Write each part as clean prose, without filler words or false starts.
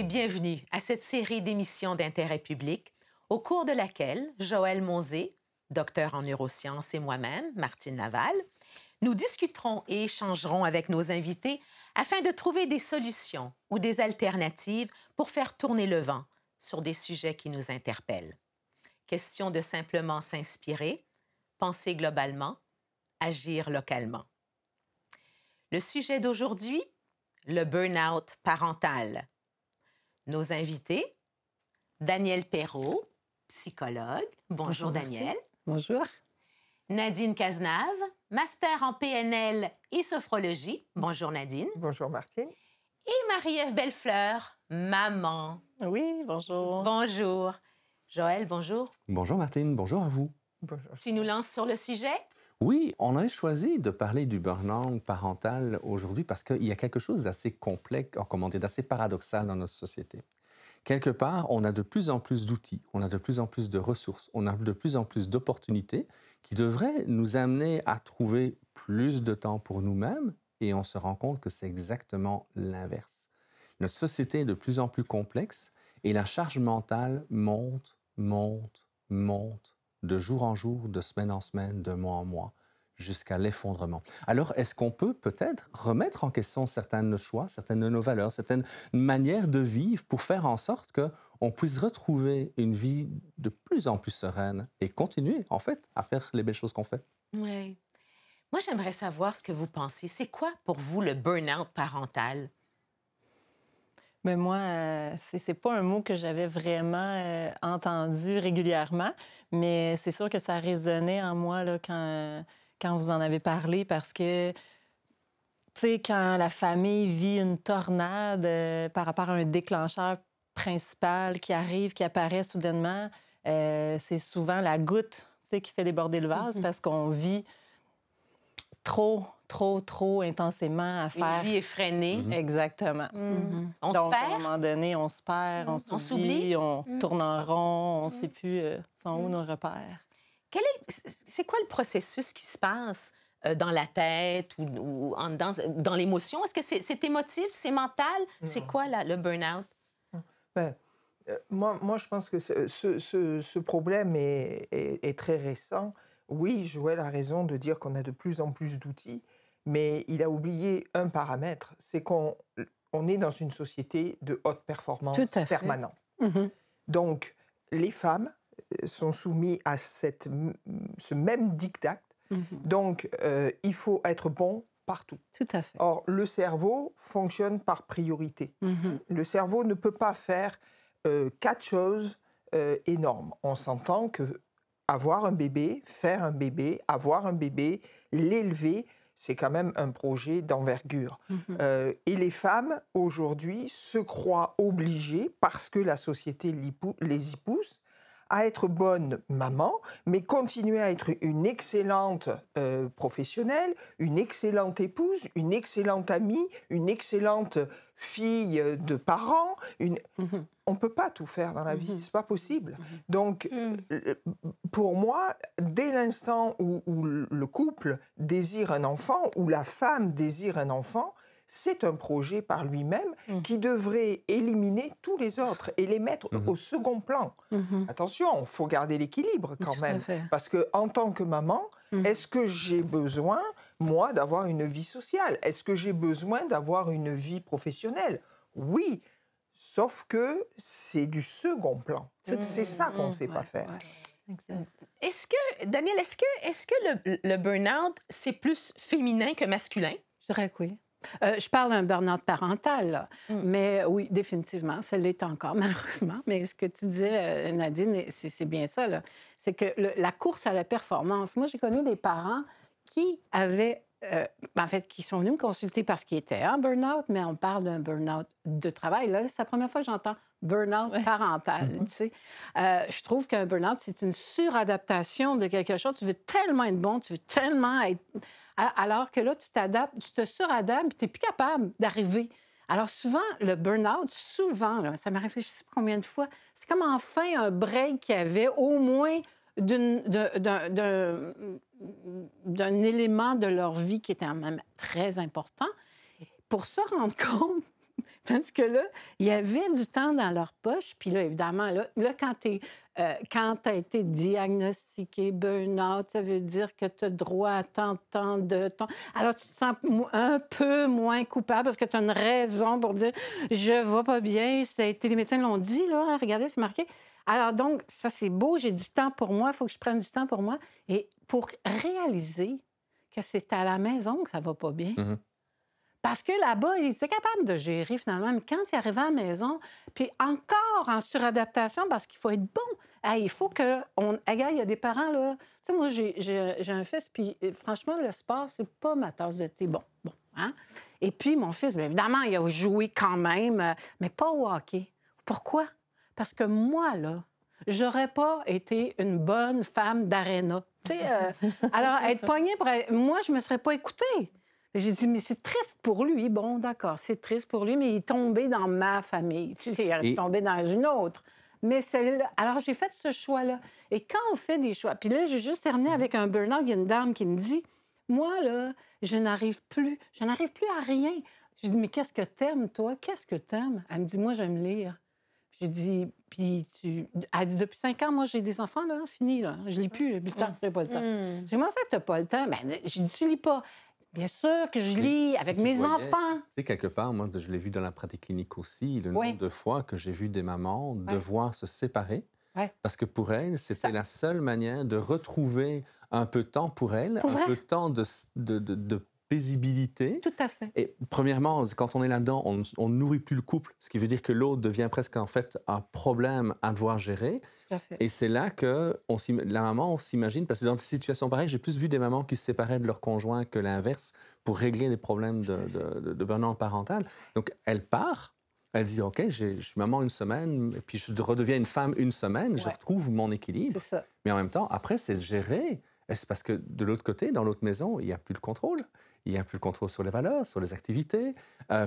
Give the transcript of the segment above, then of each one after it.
bienvenue à cette série d'émissions d'intérêt public au cours de laquelle Joëlle Monzé, docteur en neurosciences, et moi-même, Martine Laval, nous discuterons et échangerons avec nos invités afin de trouver des solutions ou des alternatives pour faire tourner le vent sur des sujets qui nous interpellent. Question de simplement s'inspirer, penser globalement, agir localement. Le sujet d'aujourd'hui, le burn-out parental. Nos invités, Danielle Perrault, psychologue. Bonjour, Danielle. Bonjour. Nadine Cazenave, master en PNL et sophrologie. Bonjour, Nadine. Bonjour, Martine. Et Marie-Ève Bellefleur, maman. Oui, bonjour. Bonjour. Joëlle, bonjour. Bonjour Martine, bonjour à vous. Bonjour. Tu nous lances sur le sujet? Oui, on a choisi de parler du burn-out parental aujourd'hui parce qu'il y a quelque chose d'assez complexe, d'assez paradoxal dans notre société. Quelque part, on a de plus en plus d'outils, on a de plus en plus de ressources, on a de plus en plus d'opportunités qui devraient nous amener à trouver plus de temps pour nous-mêmes et on se rend compte que c'est exactement l'inverse. Notre société est de plus en plus complexe et la charge mentale monte de jour en jour, de semaine en semaine, de mois en mois, jusqu'à l'effondrement. Alors, est-ce qu'on peut peut-être remettre en question certains de nos choix, certaines de nos valeurs, certaines manières de vivre pour faire en sorte qu'on puisse retrouver une vie de plus en plus sereine et continuer, en fait, à faire les belles choses qu'on fait? Oui. Moi, j'aimerais savoir ce que vous pensez. C'est quoi pour vous le burn-out parental? Mais moi, c'est pas un mot que j'avais vraiment entendu régulièrement, mais c'est sûr que ça résonnait en moi là, quand vous en avez parlé, parce que, tu sais, quand la famille vit une tornade par rapport à un déclencheur principal qui arrive, qui apparaît soudainement, c'est souvent la goutte, tu sais, qui fait déborder le vase, parce qu'on vit trop intensément à faire. Une vie effrénée. Exactement. On Donc, se à un perd? moment donné, on se perd, on s'oublie, on tourne en rond, on ne sait plus sont où nos repères. C'est quoi le processus qui se passe dans la tête ou dans l'émotion? Est-ce que c'est émotif, c'est mental? C'est quoi le burn-out? Ben, moi, je pense que ce problème est très récent. Oui, Joël a raison de dire qu'on a de plus en plus d'outils, mais il a oublié un paramètre, c'est qu'on est dans une société de haute performance permanente. Donc, les femmes sont soumises à ce même diktat. Donc, il faut être bon partout. Tout à fait. Or, le cerveau fonctionne par priorité. Le cerveau ne peut pas faire 4 choses énormes. On s'entend que avoir un bébé, faire un bébé, avoir un bébé, l'élever, c'est quand même un projet d'envergure. Et les femmes, aujourd'hui, se croient obligées, parce que la société les y pousse, à être bonne maman, mais continuer à être une excellente professionnelle, une excellente épouse, une excellente amie, une excellente fille de parents. On ne peut pas tout faire dans la vie, ce n'est pas possible. Donc, pour moi, dès l'instant où le couple désire un enfant, ou la femme désire un enfant, c'est un projet par lui-même qui devrait éliminer tous les autres et les mettre au second plan. Attention, il faut garder l'équilibre quand même. Parce qu'en tant que maman, est-ce que j'ai besoin, moi, d'avoir une vie sociale? Est-ce que j'ai besoin d'avoir une vie professionnelle? Oui, sauf que c'est du second plan. C'est ça qu'on ne sait pas faire. Danielle, est-ce que le burn-out, c'est plus féminin que masculin? Je dirais que oui. Je parle d'un burn-out parental, là. Mais oui, définitivement, ça l'est encore, malheureusement. Mais ce que tu disais, Nadine, c'est bien ça, là. C'est que la course à la performance, moi, j'ai connu des parents qui avaient, en fait, qui sont venus me consulter parce qu'ils étaient en burn-out, mais on parle d'un burn-out de travail. Là, c'est la première fois que j'entends burn-out parental, tu sais. Je trouve qu'un burn-out, c'est une suradaptation de quelque chose. Tu veux tellement être bon, tu veux tellement être... Alors que là, tu t'adaptes, tu te suradaptes, puis tu n'es plus capable d'arriver. Alors souvent, le burn-out, là, ça m'est réfléchi combien de fois, c'est comme enfin un break qu'il y avait au moins d'un élément de leur vie qui était quand même très important pour se rendre compte Parce que là, il y avait du temps dans leur poche. Puis là, évidemment, là quand tu as été diagnostiqué burn-out, ça veut dire que tu as droit à tant de temps de temps. Alors, tu te sens un peu moins coupable parce que tu as une raison pour dire « je vais pas bien ». Les médecins l'ont dit, là, regardez, c'est marqué. Alors donc, ça, c'est beau, j'ai du temps pour moi, il faut que je prenne du temps pour moi. Et pour réaliser que c'est à la maison que ça va pas bien. Parce que là-bas, il était capable de gérer finalement, mais quand il arrivait à la maison, puis encore en suradaptation, parce qu'il faut être bon, il faut que... Regarde, il y a des parents, là... Tu sais, moi, j'ai un fils, puis franchement, le sport, c'est pas ma tasse de thé. Bon, hein? Et puis, mon fils, bien évidemment, il a joué quand même, mais pas au hockey. Pourquoi? Parce que moi, là, j'aurais pas été une bonne femme d'aréna. Tu sais, alors, être poignée pour... Moi, je me serais pas écoutée. J'ai dit, mais c'est triste pour lui. Bon, d'accord, c'est triste pour lui, mais il est tombé dans ma famille. Tu sais, il est tombé dans une autre. Mais alors, j'ai fait ce choix-là. Et quand on fait des choix... Puis là, j'ai juste terminé avec un burn-out. Il y a une dame qui me dit, moi, là, je n'arrive plus à rien. J'ai dit, mais qu'est-ce que t'aimes, toi? Qu'est-ce que t'aimes? Elle me dit, moi, j'aime lire. J'ai dit, puis elle dit, depuis 5 ans, moi, j'ai des enfants, là, fini, là. Je lis plus, depuis le temps, j'ai pas le temps. J'ai dit, moi, ça, t'as pas le temps. Ben, j'ai dit, tu lis pas. Bien sûr que je lis avec mes enfants. Tu sais, quelque part, moi, je l'ai vu dans la pratique clinique aussi, le nombre de fois que j'ai vu des mamans devoir se séparer. Parce que pour elles, c'était la seule manière de retrouver un peu de temps pour elles, un peu de temps de paisibilité. Tout à fait. Et premièrement, quand on est là-dedans, on ne nourrit plus le couple, ce qui veut dire que l'autre devient presque en fait un problème à devoir gérer. Tout à fait. Et c'est là que la maman, on s'imagine, parce que dans des situations pareilles, j'ai plus vu des mamans qui se séparaient de leur conjoint que l'inverse pour régler des problèmes de burn-out parental. Donc, elle part. Elle dit, OK, je suis maman une semaine, et puis je redeviens une femme une semaine, je retrouve mon équilibre. C'est ça. Mais en même temps, après, c'est de gérer. Et c'est parce que de l'autre côté, dans l'autre maison, il n'y a plus le contrôle. Il n'y a plus le contrôle sur les valeurs, sur les activités.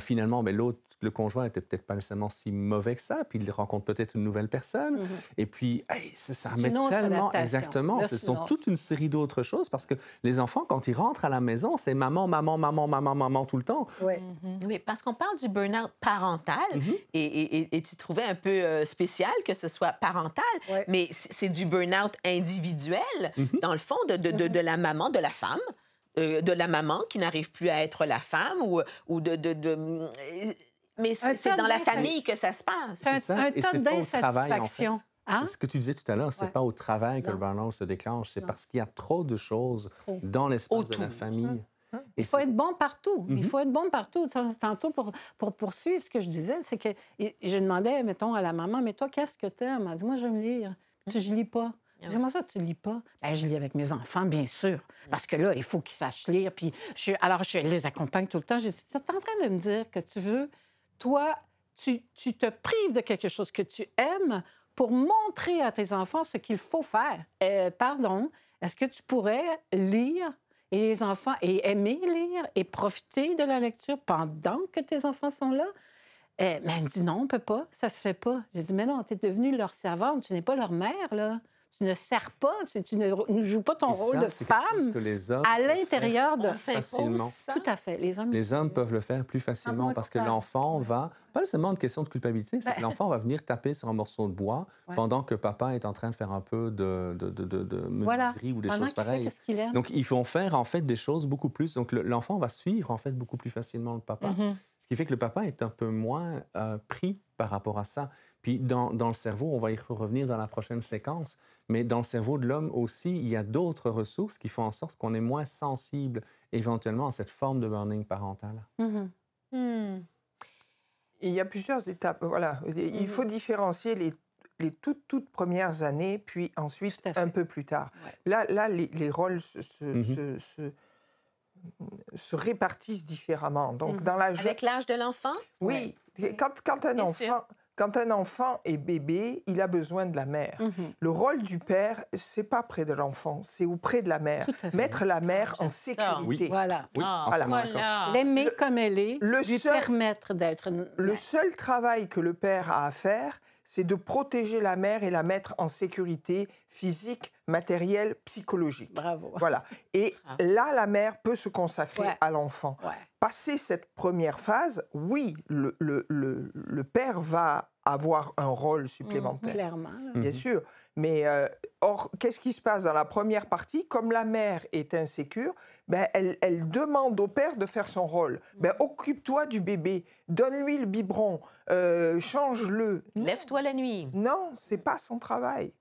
Finalement, mais le conjoint n'était peut-être pas nécessairement si mauvais que ça, puis il rencontre peut-être une nouvelle personne. Et puis, ça remet tellement... Exactement. Là, ce sont toute une série d'autres choses, parce que les enfants, quand ils rentrent à la maison, c'est maman, maman, maman, maman, maman tout le temps. Oui, parce qu'on parle du burn-out parental, et tu trouvais un peu spécial que ce soit parental, mais c'est du burn-out individuel, dans le fond, de la maman, de la femme, de la maman qui n'arrive plus à être la femme mais c'est dans la famille que ça se passe. C'est ça. Et c'est pas au travail, en fait. Hein? C'est ce que tu disais tout à l'heure, c'est pas au travail que le burn-out se déclenche, c'est parce qu'il y a trop de choses dans l'espace de la famille. Il faut être bon partout. Il faut être bon partout. Tantôt, pour poursuivre ce que je disais, c'est que je demandais, mettons, à la maman, mais toi, qu'est-ce que tu aimes? Elle dit, moi, j'aime lire. Je lis pas. Comment ça, tu lis pas? Bien, je lis avec mes enfants, bien sûr. Parce que là, il faut qu'ils sachent lire. Puis alors, je les accompagne tout le temps. J'ai dit, tu es en train de me dire que tu veux, toi, tu te prives de quelque chose que tu aimes pour montrer à tes enfants ce qu'il faut faire. Pardon, est-ce que tu pourrais lire et les enfants, et aimer lire et profiter de la lecture pendant que tes enfants sont là? Mais elle me dit, non, on ne peut pas, ça se fait pas. J'ai dit, mais non, tu es devenue leur servante, tu n'es pas leur mère, là. Tu ne sers pas, tu ne joues pas ton rôle de femme que les hommes à l'intérieur de... facilement. Tout à fait. Les hommes peuvent le faire plus facilement parce que l'enfant va... Pas seulement une question de culpabilité, c'est que l'enfant va venir taper sur un morceau de bois pendant que papa est en train de faire un peu de menuiserie ou des choses pareilles. Donc, ils vont faire en fait des choses beaucoup plus... Donc, l'enfant va suivre en fait beaucoup plus facilement le papa. Ce qui fait que le papa est un peu moins pris par rapport à ça. Puis dans le cerveau, on va y revenir dans la prochaine séquence, mais dans le cerveau de l'homme aussi, il y a d'autres ressources qui font en sorte qu'on est moins sensible éventuellement à cette forme de burn-out parental. Il y a plusieurs étapes. Voilà. Il faut différencier les toutes premières années, puis ensuite un peu plus tard. Là, les rôles se répartissent différemment. Donc, dans avec l'âge de l'enfant? Oui. Quand un enfant est bébé, il a besoin de la mère. Le rôle du père, c'est pas près de l'enfant, c'est auprès de la mère. Mettre la mère en sécurité. Oui. Voilà. Voilà. L'aimer comme elle est, lui permettre d'être... Le seul travail que le père a à faire, c'est de protéger la mère et la mettre en sécurité physique, matérielle, psychologique. Bravo. Voilà. Et là, la mère peut se consacrer à l'enfant. Ouais. Passer cette première phase, oui, le père va avoir un rôle supplémentaire. Clairement. Là. Bien sûr. Mais or, qu'est-ce qui se passe dans la première partie? Comme la mère est insécure, ben, elle demande au père de faire son rôle. Ben, occupe-toi du bébé, donne-lui le biberon, change-le. Lève-toi la nuit. Non, c'est pas son travail.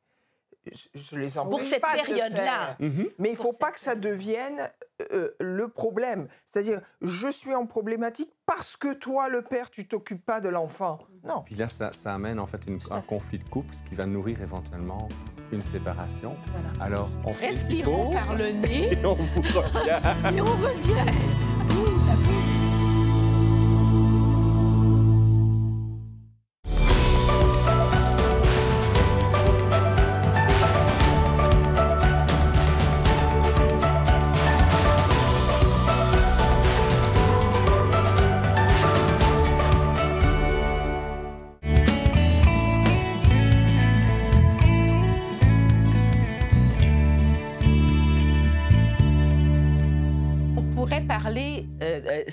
Je les empêche Pour cette pas de période-là. faire. Mais il ne faut pas que ça devienne le problème. C'est-à-dire, je suis en problématique parce que toi, le père, tu t'occupes pas de l'enfant. Non. Puis là, ça amène en fait un conflit de couple, ce qui va nourrir éventuellement une séparation. Voilà. Alors, on fait une petite Respirons pause par le nez et on vous revient. et on revient.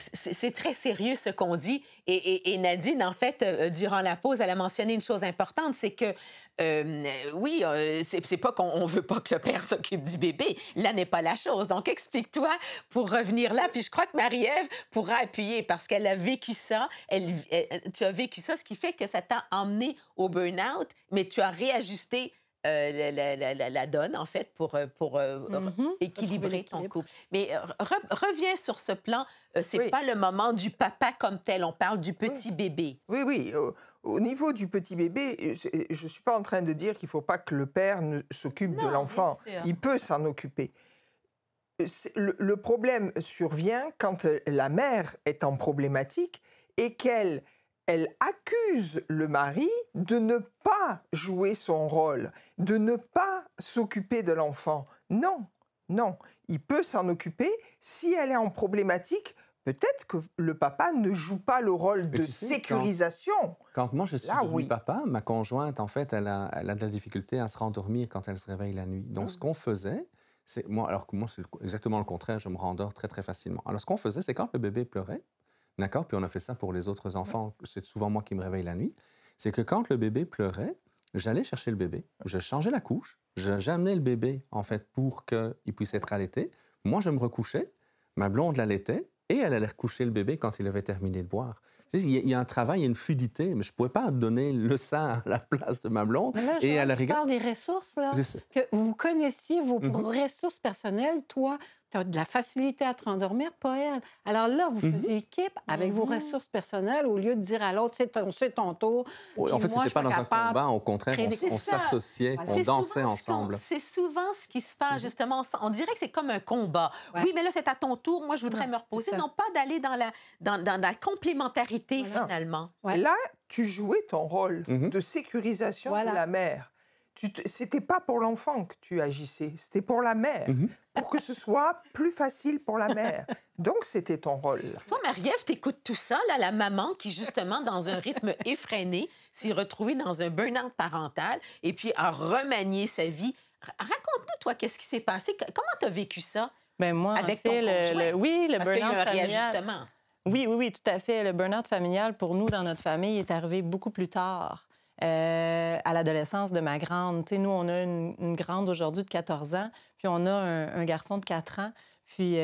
C'est très sérieux ce qu'on dit. Et Nadine, en fait, durant la pause, elle a mentionné une chose importante, c'est que, oui, c'est pas qu'on veut pas que le père s'occupe du bébé. Là n'est pas la chose. Donc, explique-toi pour revenir là. Puis je crois que Marie-Ève pourra appuyer parce qu'elle a vécu ça. Tu as vécu ça, ce qui fait que ça t'a emmené au burn-out, mais tu as réajusté la donne, en fait, pour équilibrer ton couple. Mais reviens sur ce plan. C'est pas le moment du papa comme tel. On parle du petit bébé. Oui, oui. Au niveau du petit bébé, je ne suis pas en train de dire qu'il ne faut pas que le père s'occupe de l'enfant. Il peut s'en occuper. Le problème survient quand la mère est en problématique et qu'elle accuse le mari de ne pas jouer son rôle, de ne pas s'occuper de l'enfant. Non, non, il peut s'en occuper. Si elle est en problématique, peut-être que le papa ne joue pas le rôle de sécurisation. Quand moi je suis devenu papa, ma conjointe, en fait, elle a de la difficulté à se rendormir quand elle se réveille la nuit. Donc, ce qu'on faisait, c'est alors que moi, c'est exactement le contraire, je me rendors très, très facilement. Alors, ce qu'on faisait, c'est quand le bébé pleurait, d'accord, puis on a fait ça pour les autres enfants, c'est souvent moi qui me réveille la nuit, c'est que quand le bébé pleurait, j'allais chercher le bébé, je changeais la couche, j'amenais le bébé, en fait, pour qu'il puisse être allaité. Moi, je me recouchais, ma blonde l'allaitait, et elle allait recoucher le bébé quand il avait terminé de boire. Il y a un travail, il y a une fluidité, mais je ne pouvais pas donner le sein à la place de ma blonde. Mais là, et à la rigueur, tu parles des ressources, là, que vous connaissiez vos ressources personnelles. Toi, tu as de la facilité à te rendormir, pas elle. Alors là, vous faisiez équipe avec vos ressources personnelles au lieu de dire à l'autre, c'est ton tour. Oui, en fait, ce n'était pas dans un combat, au contraire, on s'associait, on dansait ensemble. C'est souvent ce qui se passe, justement. On dirait que c'est comme un combat. Ouais. Oui, mais là, c'est à ton tour, moi, je voudrais me reposer. Non, pas d'aller dans la complémentarité, finalement. Ouais. Là, tu jouais ton rôle de sécurisation de la mère. C'était pas pour l'enfant que tu agissais, c'était pour la mère, pour que ce soit plus facile pour la mère. Donc, c'était ton rôle. Toi, Marie-Ève, t'écoutes tout ça, là, la maman qui, justement, dans un rythme effréné, s'est retrouvée dans un burn-out parental et puis a remanié sa vie. Raconte-nous, toi, qu'est-ce qui s'est passé? Comment t'as vécu ça? Bien, moi, avec en fait, ton conjoint? le Parce qu'il y a eu un burn-out réajustement. Oui, tout à fait. Le burn-out familial, pour nous, dans notre famille, est arrivé beaucoup plus tard. À l'adolescence de ma grande. Tu sais, nous, on a une grande aujourd'hui de 14 ans, puis on a un garçon de 4 ans. Puis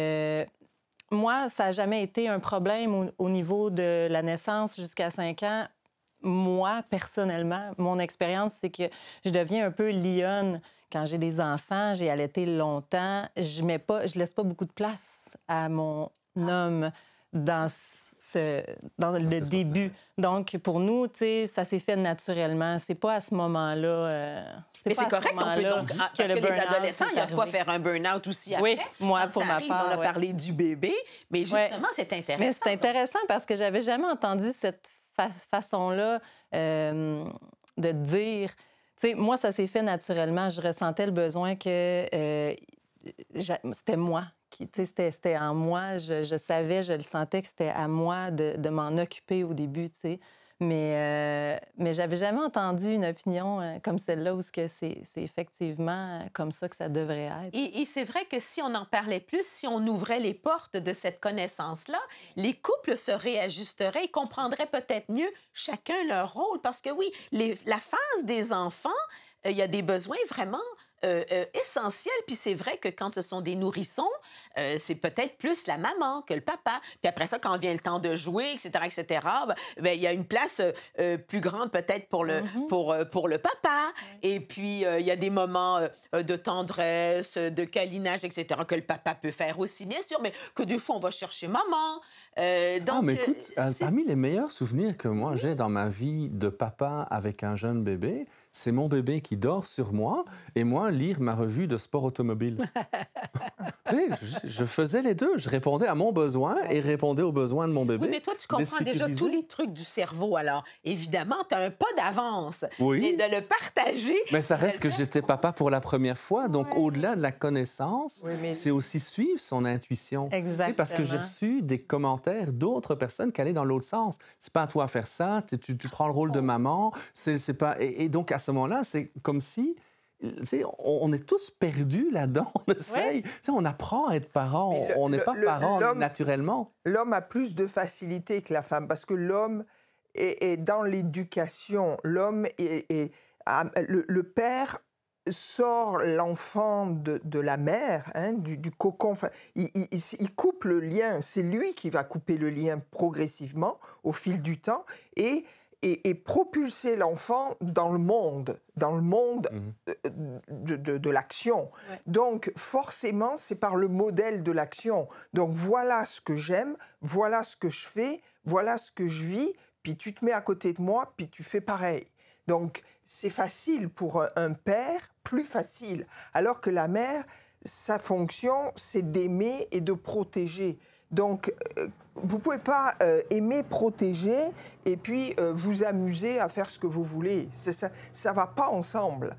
moi, ça n'a jamais été un problème au niveau de la naissance jusqu'à 5 ans. Moi, personnellement, mon expérience, c'est que je deviens un peu lionne. Quand j'ai des enfants, j'ai allaité longtemps, je laisse pas beaucoup de place à mon homme dans le début. Donc, pour nous, tu sais, ça s'est fait naturellement. C'est pas à ce moment-là... mais c'est correct, on peut donc... Parce que les adolescents, il y a de quoi faire un burn-out aussi après. Oui, moi, pour ma part, on a parlé du bébé, mais justement, c'est intéressant. Mais c'est intéressant parce que j'avais jamais entendu cette façon-là de dire... Tu sais, moi, ça s'est fait naturellement. Je ressentais le besoin que c'était moi. C'était en moi, je savais, je le sentais que c'était à moi de m'en occuper au début, tu sais. Mais j'avais jamais entendu une opinion comme celle-là où c'est effectivement comme ça que ça devrait être. Et c'est vrai que si on en parlait plus, si on ouvrait les portes de cette connaissance-là, les couples se réajusteraient et comprendraient peut-être mieux chacun leur rôle. Parce que oui, la phase des enfants, il y a des besoins vraiment essentiels. Puis c'est vrai que quand ce sont des nourrissons, c'est peut-être plus la maman que le papa. Puis après ça, quand vient le temps de jouer, etc., ben, il y a une place plus grande peut-être pour le papa. Et puis, il y a des moments de tendresse, de câlinage, etc., que le papa peut faire aussi, bien sûr, mais que des fois, on va chercher maman. Mais écoute, parmi les meilleurs souvenirs que moi j'ai dans ma vie de papa avec un jeune bébé, c'est mon bébé qui dort sur moi et moi lire ma revue de sport automobile. Tu sais, je faisais les deux. Je répondais à mon besoin et répondais aux besoins de mon bébé. Oui, mais toi, tu comprends déjà tous les trucs du cerveau. Alors, évidemment, tu as un pas d'avance. Oui. Et de le partager... Mais ça reste que j'étais papa pour la première fois. Donc, au-delà de la connaissance, c'est aussi suivre son intuition. Exactement. Parce que j'ai reçu des commentaires d'autres personnes qui allaient dans l'autre sens. C'est pas à toi à faire ça, tu prends le rôle de maman. C'est pas... Et donc, à ce moment-là, c'est comme si... On est tous perdus là-dedans. On essaye. On apprend à être parent. On n'est pas parent naturellement. L'homme a plus de facilité que la femme parce que l'homme est dans l'éducation. L'homme le père sort l'enfant de la mère, du cocon. Enfin, il coupe le lien. C'est lui qui va couper le lien progressivement au fil du temps et propulser l'enfant dans le monde de l'action. Ouais. Donc, forcément, c'est par le modèle de l'action. Donc, voilà ce que j'aime, voilà ce que je fais, voilà ce que je vis, puis tu te mets à côté de moi, puis tu fais pareil. Donc, c'est facile pour un père, plus facile. Alors que la mère, sa fonction, c'est d'aimer et de protéger. Donc, vous ne pouvez pas aimer, protéger et puis vous amuser à faire ce que vous voulez. Ça ne va pas ensemble.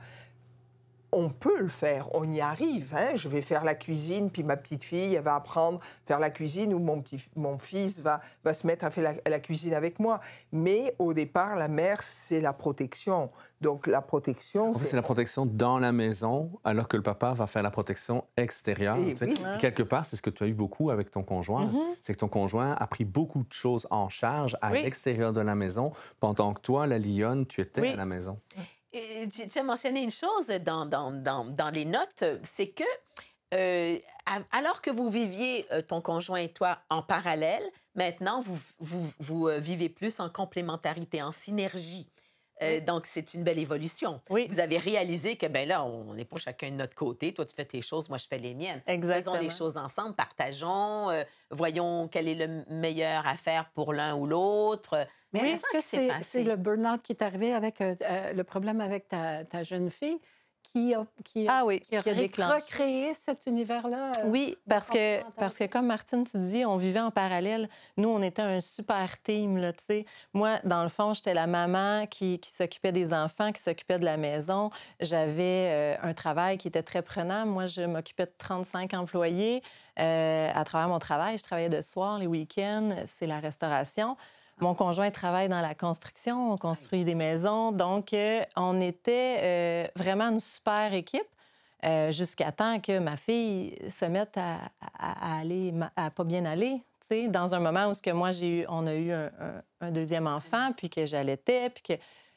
On peut le faire, on y arrive. Je vais faire la cuisine, puis ma petite fille, elle va apprendre à faire la cuisine, ou mon fils va se mettre à faire la cuisine avec moi. Mais au départ, la mère, c'est la protection. Donc la protection... c'est la protection dans la maison, alors que le papa va faire la protection extérieure. Oui. Quelque part, c'est ce que tu as eu beaucoup avec ton conjoint. C'est que ton conjoint a pris beaucoup de choses en charge à l'extérieur de la maison, pendant que toi, la lionne, tu étais à la maison. Et tu as mentionné une chose dans les notes, c'est que alors que vous viviez, ton conjoint et toi, en parallèle, maintenant, vous vivez plus en complémentarité, en synergie. Donc, c'est une belle évolution. Oui. Vous avez réalisé que, ben là, on n'est pas chacun de notre côté. Toi, tu fais tes choses, moi, je fais les miennes. Exactement. Faisons les choses ensemble, partageons, voyons quel est le meilleur à faire pour l'un ou l'autre. Mais est-ce que c'est le burn-out qui est arrivé avec le problème avec ta jeune fille qui a recréé cet univers-là? Oui, parce que comme Martine, tu dis, on vivait en parallèle. Nous, on était un super team, là, tu sais. Moi, dans le fond, j'étais la maman qui s'occupait des enfants, qui s'occupait de la maison. J'avais un travail qui était très prenant. Moi, je m'occupais de 35 employés. À travers mon travail, je travaillais de soir, les week-ends, c'est la restauration. Mon conjoint travaille dans la construction, on construit des maisons. Donc, on était vraiment une super équipe jusqu'à temps que ma fille se mette à pas bien aller. T'sais, dans un moment où on a eu un deuxième enfant, puis que j'allaitais, puis que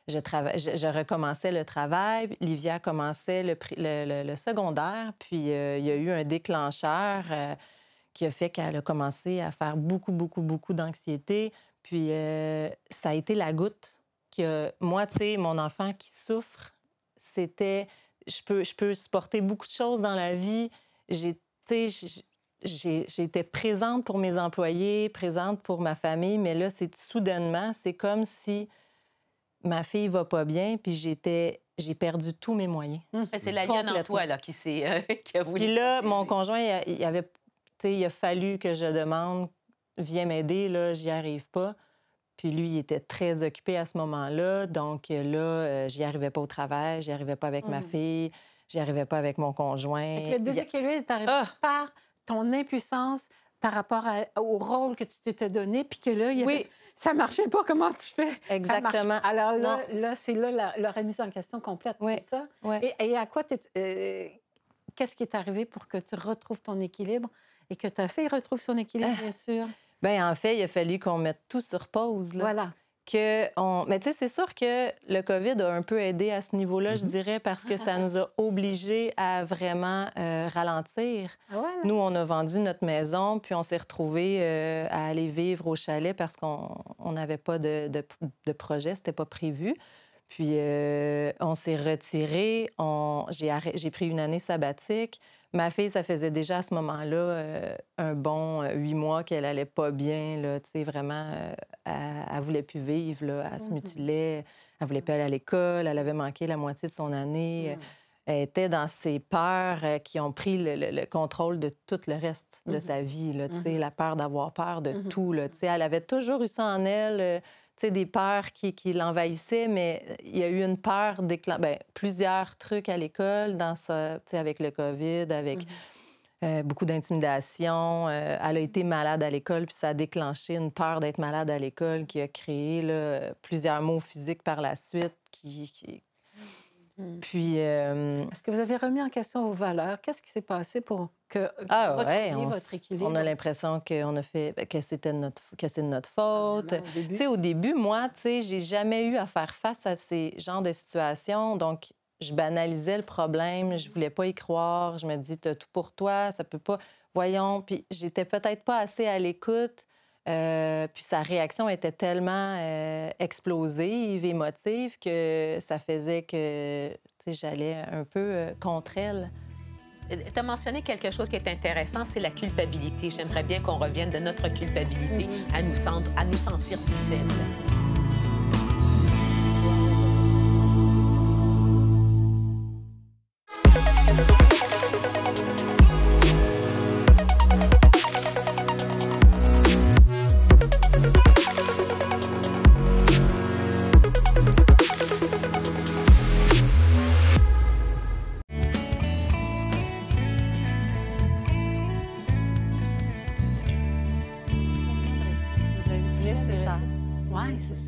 je recommençais le travail. Livia commençait le secondaire, puis il y a eu un déclencheur qui a fait qu'elle a commencé à faire beaucoup d'anxiété. Puis ça a été la goutte que moi, tu sais, mon enfant qui souffre, c'était... Je peux supporter beaucoup de choses dans la vie. J'étais présente pour mes employés, présente pour ma famille, mais là, soudainement, c'est comme si ma fille va pas bien, puis j'ai perdu tous mes moyens. C'est la lionne en toi, là, qui a voulu... Puis là, mon conjoint, il a fallu que je demande... Viens m'aider, là, j'y arrive pas. Puis lui, il était très occupé à ce moment-là. Donc là, j'y arrivais pas au travail, j'y arrivais pas avec ma fille, j'y arrivais pas avec mon conjoint. Le déséquilibre est arrivé par ton impuissance par rapport au rôle que tu t'étais donné, puis que là, Oui. ça ne marchait pas, comment tu fais? Exactement. Alors là, c'est là la remise en question complète, Oui. c'est ça? Oui. Et à quoi qu'est-ce qui est arrivé pour que tu retrouves ton équilibre et que ta fille retrouve son équilibre, bien sûr? Bien, en fait, il a fallu qu'on mette tout sur pause. Là. Voilà. Mais tu sais, c'est sûr que le COVID a un peu aidé à ce niveau-là, je dirais, parce que ça nous a obligés à vraiment ralentir. Voilà. Nous, on a vendu notre maison, puis on s'est retrouvés à aller vivre au chalet parce qu'on n'avait pas de projet, c'était pas prévu. Puis on s'est retirés, j'ai pris une année sabbatique. Ma fille, ça faisait déjà à ce moment-là un bon 8 mois qu'elle allait pas bien, là, tu sais, vraiment, elle voulait plus vivre, là, elle se mutilait, elle voulait pas aller à l'école, elle avait manqué la moitié de son année. Elle était dans ses peurs qui ont pris le contrôle de tout le reste de sa vie, là, tu sais, la peur d'avoir peur de tout, là, tu sais. Elle avait toujours eu ça en elle, tu sais, des peurs qui l'envahissaient, mais il y a eu une peur, plusieurs trucs à l'école, dans ça, tu sais, avec le COVID, avec beaucoup d'intimidation. Elle a été malade à l'école, puis ça a déclenché une peur d'être malade à l'école qui a créé là, plusieurs maux physiques par la suite Puis... Est-ce que vous avez remis en question vos valeurs? Qu'est-ce qui s'est passé pour que vous retrouviez votre équilibre? On a l'impression qu'on a fait que c'est de notre faute. Tu sais, au début, moi, tu sais, j'ai jamais eu à faire face à ces genres de situations. Donc, je banalisais le problème, je voulais pas y croire. Je me dis, t'as tout pour toi, ça peut pas... Voyons. Puis j'étais peut-être pas assez à l'écoute. Puis sa réaction était tellement explosive, émotive, que ça faisait que j'allais un peu contre elle. Tu as mentionné quelque chose qui est intéressant, c'est la culpabilité. J'aimerais bien qu'on revienne de notre culpabilité à nous sentir plus faibles.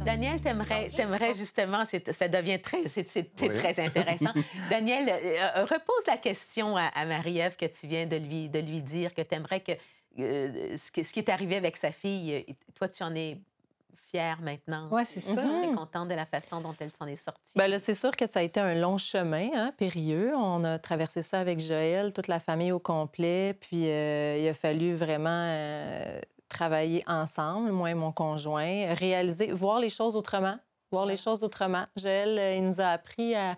Daniel, t'aimerais justement, ça devient très intéressant. Daniel, repose la question à Marie-Ève que tu viens de lui dire, que t'aimerais que ce qui est arrivé avec sa fille, toi, tu en es fière maintenant. Oui, c'est ça. Tu es contente de la façon dont elle s'en est sortie. Bien là, c'est sûr que ça a été un long chemin, hein, périlleux. On a traversé ça avec Joël, toute la famille au complet. Puis il a fallu vraiment travailler ensemble, moi et mon conjoint, réaliser, voir les choses autrement. Joël, il nous a appris à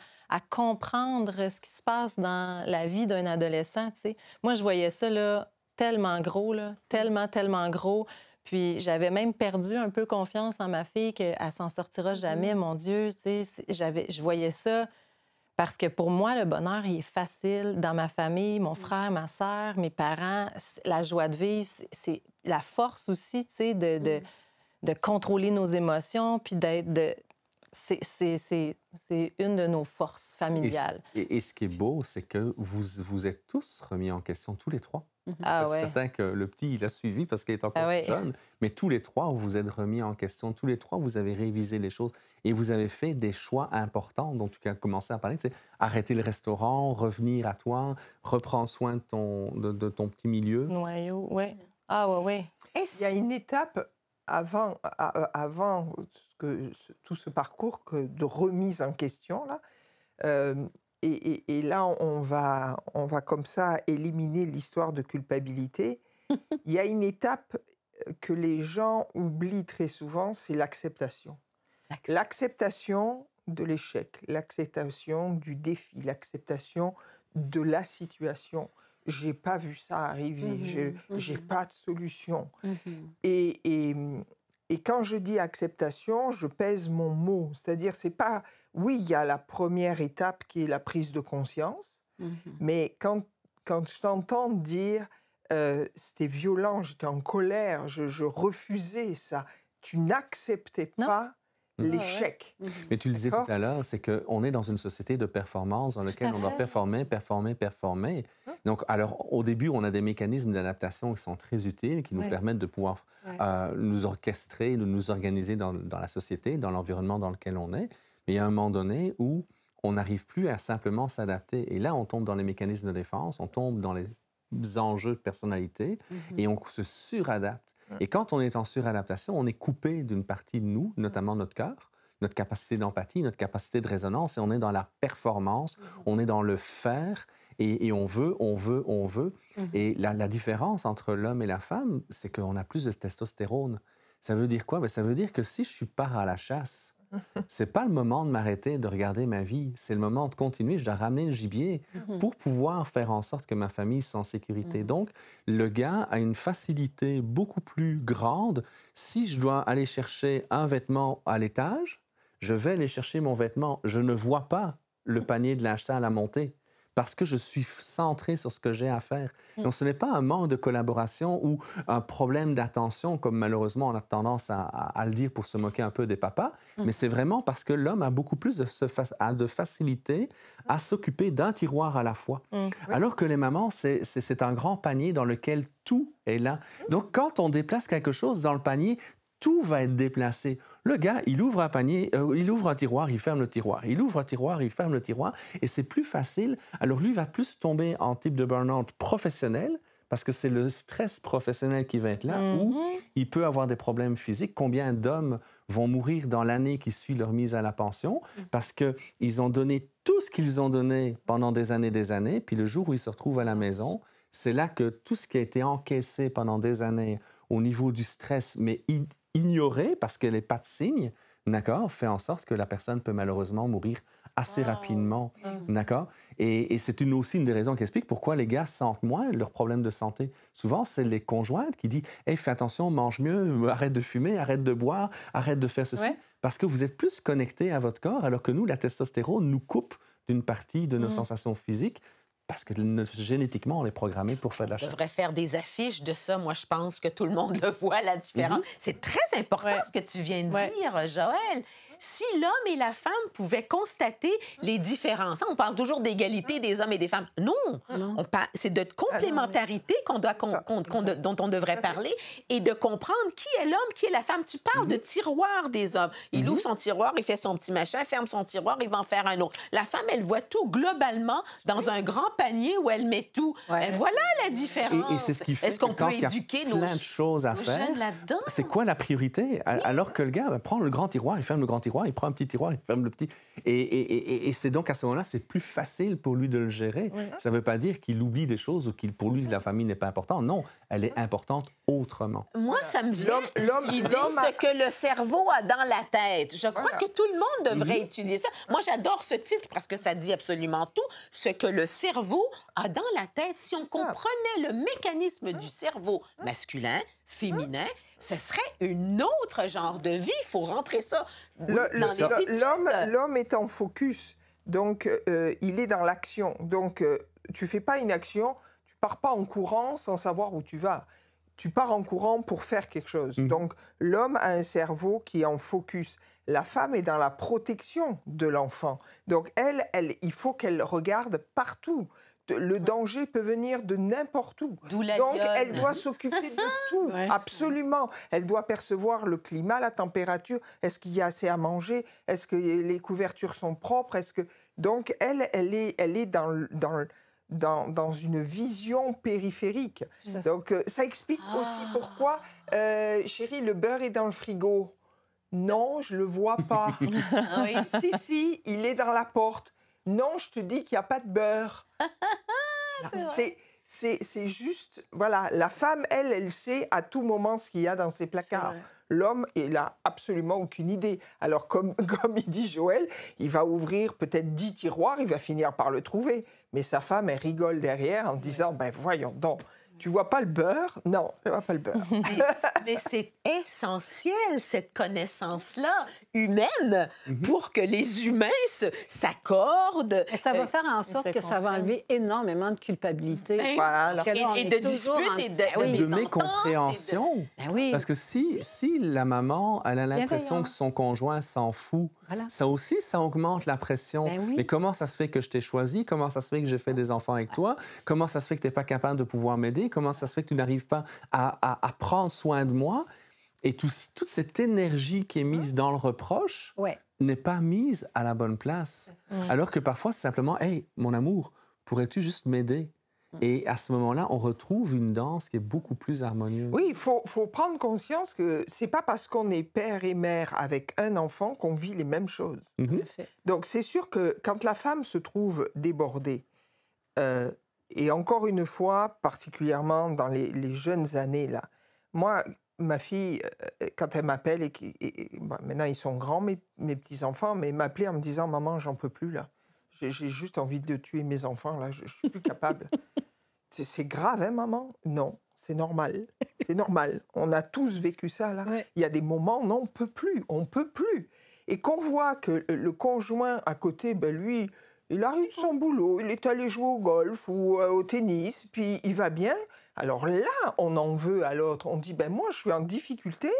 comprendre ce qui se passe dans la vie d'un adolescent, tu sais. Moi, je voyais ça, là, tellement gros, là, tellement gros. Puis j'avais même perdu un peu confiance en ma fille qu'elle s'en sortira jamais, mon Dieu, tu sais. Je voyais ça parce que pour moi, le bonheur, il est facile. Dans ma famille, mon frère, ma sœur, mes parents, la joie de vivre, c'est la force aussi, tu sais, de contrôler nos émotions, puis c'est une de nos forces familiales. Et ce qui est beau, c'est que vous êtes tous remis en question, tous les trois. Ah ouais. C'est certain que le petit, il a suivi parce qu'il est encore jeune, mais tous les trois, vous vous êtes remis en question. Tous les trois, vous avez révisé les choses et vous avez fait des choix importants dont tu as commencé à parler. Tu sais, arrêter le restaurant, revenir à toi, reprendre soin de ton petit milieu. Noyau, oui. Ah ouais. Il y a une étape avant tout ce parcours de remise en question, là. Et là, on va comme ça éliminer l'histoire de culpabilité. Il y a une étape que les gens oublient très souvent, c'est l'acceptation. L'acceptation de l'échec, l'acceptation du défi, l'acceptation de la situation. J'ai pas vu ça arriver, j'ai pas de solution. Et quand je dis acceptation, je pèse mon mot. C'est-à-dire, c'est pas... Oui, il y a la première étape qui est la prise de conscience, mais quand je t'entends dire c'était violent, j'étais en colère, je refusais ça, tu n'acceptais pas l'échec. Mais tu le disais D'accord. tout à l'heure, c'est qu'on est dans une société de performance dans laquelle on doit performer. Donc, alors, au début, on a des mécanismes d'adaptation qui sont très utiles, qui nous permettent de pouvoir nous orchestrer, de nous organiser dans la société, dans l'environnement dans lequel on est. Mais il y a un moment donné où on n'arrive plus à simplement s'adapter. Et là, on tombe dans les mécanismes de défense, on tombe dans les enjeux de personnalité et on se suradapte. Et quand on est en suradaptation, on est coupé d'une partie de nous, notamment notre cœur, notre capacité d'empathie, notre capacité de résonance, et on est dans la performance, on est dans le faire, et on veut. Et la différence entre l'homme et la femme, c'est qu'on a plus de testostérone. Ça veut dire quoi? Bien, ça veut dire que si je pars à la chasse, c'est pas le moment de m'arrêter de regarder ma vie, c'est le moment de continuer. Je dois ramener le gibier pour pouvoir faire en sorte que ma famille soit en sécurité. Donc, le gars a une facilité beaucoup plus grande. Si je dois aller chercher un vêtement à l'étage, je vais aller chercher mon vêtement. Je ne vois pas le panier de l'acheter à la montée parce que je suis centré sur ce que j'ai à faire. Donc, ce n'est pas un manque de collaboration ou un problème d'attention, comme malheureusement on a tendance à le dire pour se moquer un peu des papas, mais c'est vraiment parce que l'homme a beaucoup plus de facilité à s'occuper d'un tiroir à la fois. Alors que les mamans, c'est un grand panier dans lequel tout est là. Donc, quand on déplace quelque chose dans le panier, tout va être déplacé. Le gars, il ouvre un panier, il ouvre un tiroir, il ferme le tiroir. Il ouvre un tiroir, il ferme le tiroir. Et c'est plus facile. Alors lui va plus tomber en type de burn-out professionnel, parce que c'est le stress professionnel qui va être là, ou il peut avoir des problèmes physiques. Combien d'hommes vont mourir dans l'année qui suit leur mise à la pension parce qu'ils ont donné tout ce qu'ils ont donné pendant des années, puis le jour où ils se retrouvent à la maison, c'est là que tout ce qui a été encaissé pendant des années au niveau du stress, mais ignoré parce qu'elle n'est pas de signe, d'accord, fait en sorte que la personne peut malheureusement mourir assez rapidement, d'accord? Et c'est aussi une des raisons qui explique pourquoi les gars sentent moins leurs problèmes de santé. Souvent, c'est les conjointes qui disent « Hey, fais attention, mange mieux, arrête de fumer, arrête de boire, arrête de faire ceci. Parce que vous êtes plus connecté à votre corps, alors que nous, la testostérone nous coupe d'une partie de nos sensations physiques. Parce que génétiquement, on est programmé pour faire de la chasse. On devrait faire des affiches de ça. Moi, je pense que tout le monde le voit, la différence. C'est très important ce que tu viens de dire, Joël. Si l'homme et la femme pouvaient constater les différences, on parle toujours d'égalité des hommes et des femmes. Non, c'est de complémentarité dont on devrait parler et de comprendre qui est l'homme, qui est la femme. Tu parles de tiroir des hommes. Il ouvre son tiroir, il fait son petit machin, ferme son tiroir, il va en faire un autre. La femme, elle voit tout globalement dans un grand panier où elle met tout. Et voilà la différence. Et c'est ce qui fait que quand il y a plein de choses à faire, c'est quoi la priorité? Alors que le gars prend le grand tiroir, il ferme le grand tiroir, il prend un petit tiroir, il ferme le petit. Et c'est donc à ce moment-là, c'est plus facile pour lui de le gérer. Ça ne veut pas dire qu'il oublie des choses ou pour lui, la famille n'est pas importante. Non, elle est importante autrement. Moi, ça me vient l'idée ce que le cerveau a dans la tête. Je crois que tout le monde devrait étudier ça. Moi, j'adore ce titre parce que ça dit absolument tout. Ce que le cerveau a dans la tête. Si on comprenait le mécanisme du cerveau masculin, féminin, ce serait un autre genre de vie. Il faut rentrer ça dans les études. L'homme est en focus, donc il est dans l'action. Donc, tu ne fais pas une action, tu ne pars pas en courant sans savoir où tu vas. Tu pars en courant pour faire quelque chose. Donc, l'homme a un cerveau qui est en focus. La femme est dans la protection de l'enfant. Donc, elle, il faut qu'elle regarde partout. Le danger peut venir de n'importe où. Donc, elle doit s'occuper de tout, absolument. Elle doit percevoir le climat, la température. Est-ce qu'il y a assez à manger? Est-ce que les couvertures sont propres? Donc, elle est dans une vision périphérique. Donc, ça explique aussi pourquoi, chérie, le beurre est dans le frigo. Non, je ne le vois pas. Si, il est dans la porte. Non, je te dis qu'il n'y a pas de beurre. C'est juste, voilà, la femme, elle sait à tout moment ce qu'il y a dans ses placards. L'homme, il n'a absolument aucune idée. Alors, comme il dit Joël, il va ouvrir peut-être 10 tiroirs, il va finir par le trouver. Mais sa femme, elle rigole derrière en disant, ben voyons donc, Tu vois pas le beurre? Non, je vois pas le beurre. Mais c'est essentiel, cette connaissance-là humaine, pour que les humains s'accordent. Et ça va faire en sorte que ça va enlever énormément de culpabilité. Ben, Voilà. Parce que là, on Et est de toujours disputes en- et de, Ben oui. de mésententes et mécompréhension. Ben oui. Parce que si la maman, elle a l'impression que Bienveillance. son conjoint s'en fout, Voilà. ça aussi, ça augmente la pression. Ben oui. Mais comment ça se fait que je t'ai choisi? Comment ça se fait que j'ai fait des enfants avec toi? Comment ça se fait que tu n'es pas capable de pouvoir m'aider? Comment ça se fait que tu n'arrives pas à prendre soin de moi? Et toute cette énergie qui est mise dans le reproche Ouais. n'est pas mise à la bonne place. Alors que parfois, c'est simplement « Hey, mon amour, pourrais-tu juste m'aider? » Et à ce moment-là, on retrouve une danse qui est beaucoup plus harmonieuse. Oui, il faut prendre conscience que c'est pas parce qu'on est père et mère avec un enfant qu'on vit les mêmes choses. Mhm. Tout à fait. Donc, c'est sûr que quand la femme se trouve débordée, et encore une fois, particulièrement dans les jeunes années, là, moi, ma fille, quand elle m'appelle, bon, maintenant ils sont grands, mes petits-enfants, mais m'appelait en me disant « Maman, j'en peux plus, là. J'ai juste envie de tuer mes enfants, là. Je suis plus capable. » C'est grave, hein, maman? Non, c'est normal. C'est normal. On a tous vécu ça, là. Ouais. Il y a des moments où on peut plus, on peut plus. Et qu'on voit que le conjoint à côté, ben lui, il arrive de son boulot, il est allé jouer au golf ou au tennis, puis il va bien. Alors là, on en veut à l'autre. On dit, ben moi, je suis en difficulté.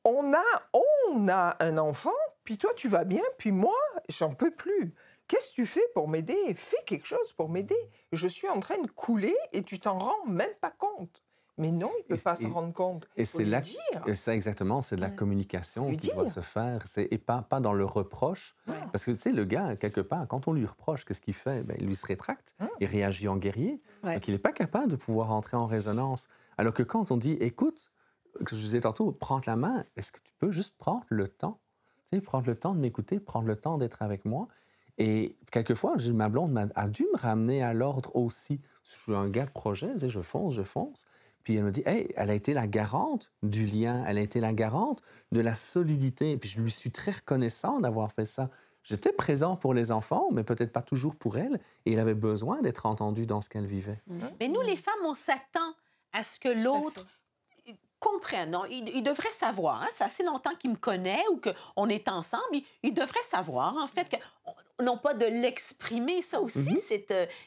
On a un enfant, puis toi, tu vas bien, puis moi, j'en peux plus. Qu'est-ce que tu fais pour m'aider? Fais quelque chose pour m'aider. Je suis en train de couler et tu t'en rends même pas compte. Mais non, il ne peut pas s'en rendre compte. Et Faut c'est lui là, dire. et ça exactement, c'est de la communication Lui qui doit dire. se faire, et pas dans le reproche. Ouais. Parce que, tu sais, le gars, quelque part, quand on lui reproche, qu'est-ce qu'il fait? Ben, il lui se rétracte, il réagit en guerrier. Ouais. Donc, il n'est pas capable de pouvoir entrer en résonance. Alors que quand on dit, écoute, que je disais tantôt, prends la main, est-ce que tu peux juste prendre le temps? Tu sais, prendre le temps de m'écouter, prendre le temps d'être avec moi. Et quelquefois, ma blonde a dû me ramener à l'ordre aussi. Je suis un gars de projet, tu sais, je fonce. Puis elle me dit, hey, elle a été la garante du lien, elle a été la garante de la solidité. Puis je lui suis très reconnaissant d'avoir fait ça. J'étais présent pour les enfants, mais peut-être pas toujours pour elle. Et elle avait besoin d'être entendue dans ce qu'elle vivait. Mais nous, les femmes, on s'attend à ce que l'autre comprenne. Non, il devrait savoir. Hein? Ça fait assez longtemps qu'il me connaît ou qu'on est ensemble. Il devrait savoir, en fait, non pas de l'exprimer. Ça aussi,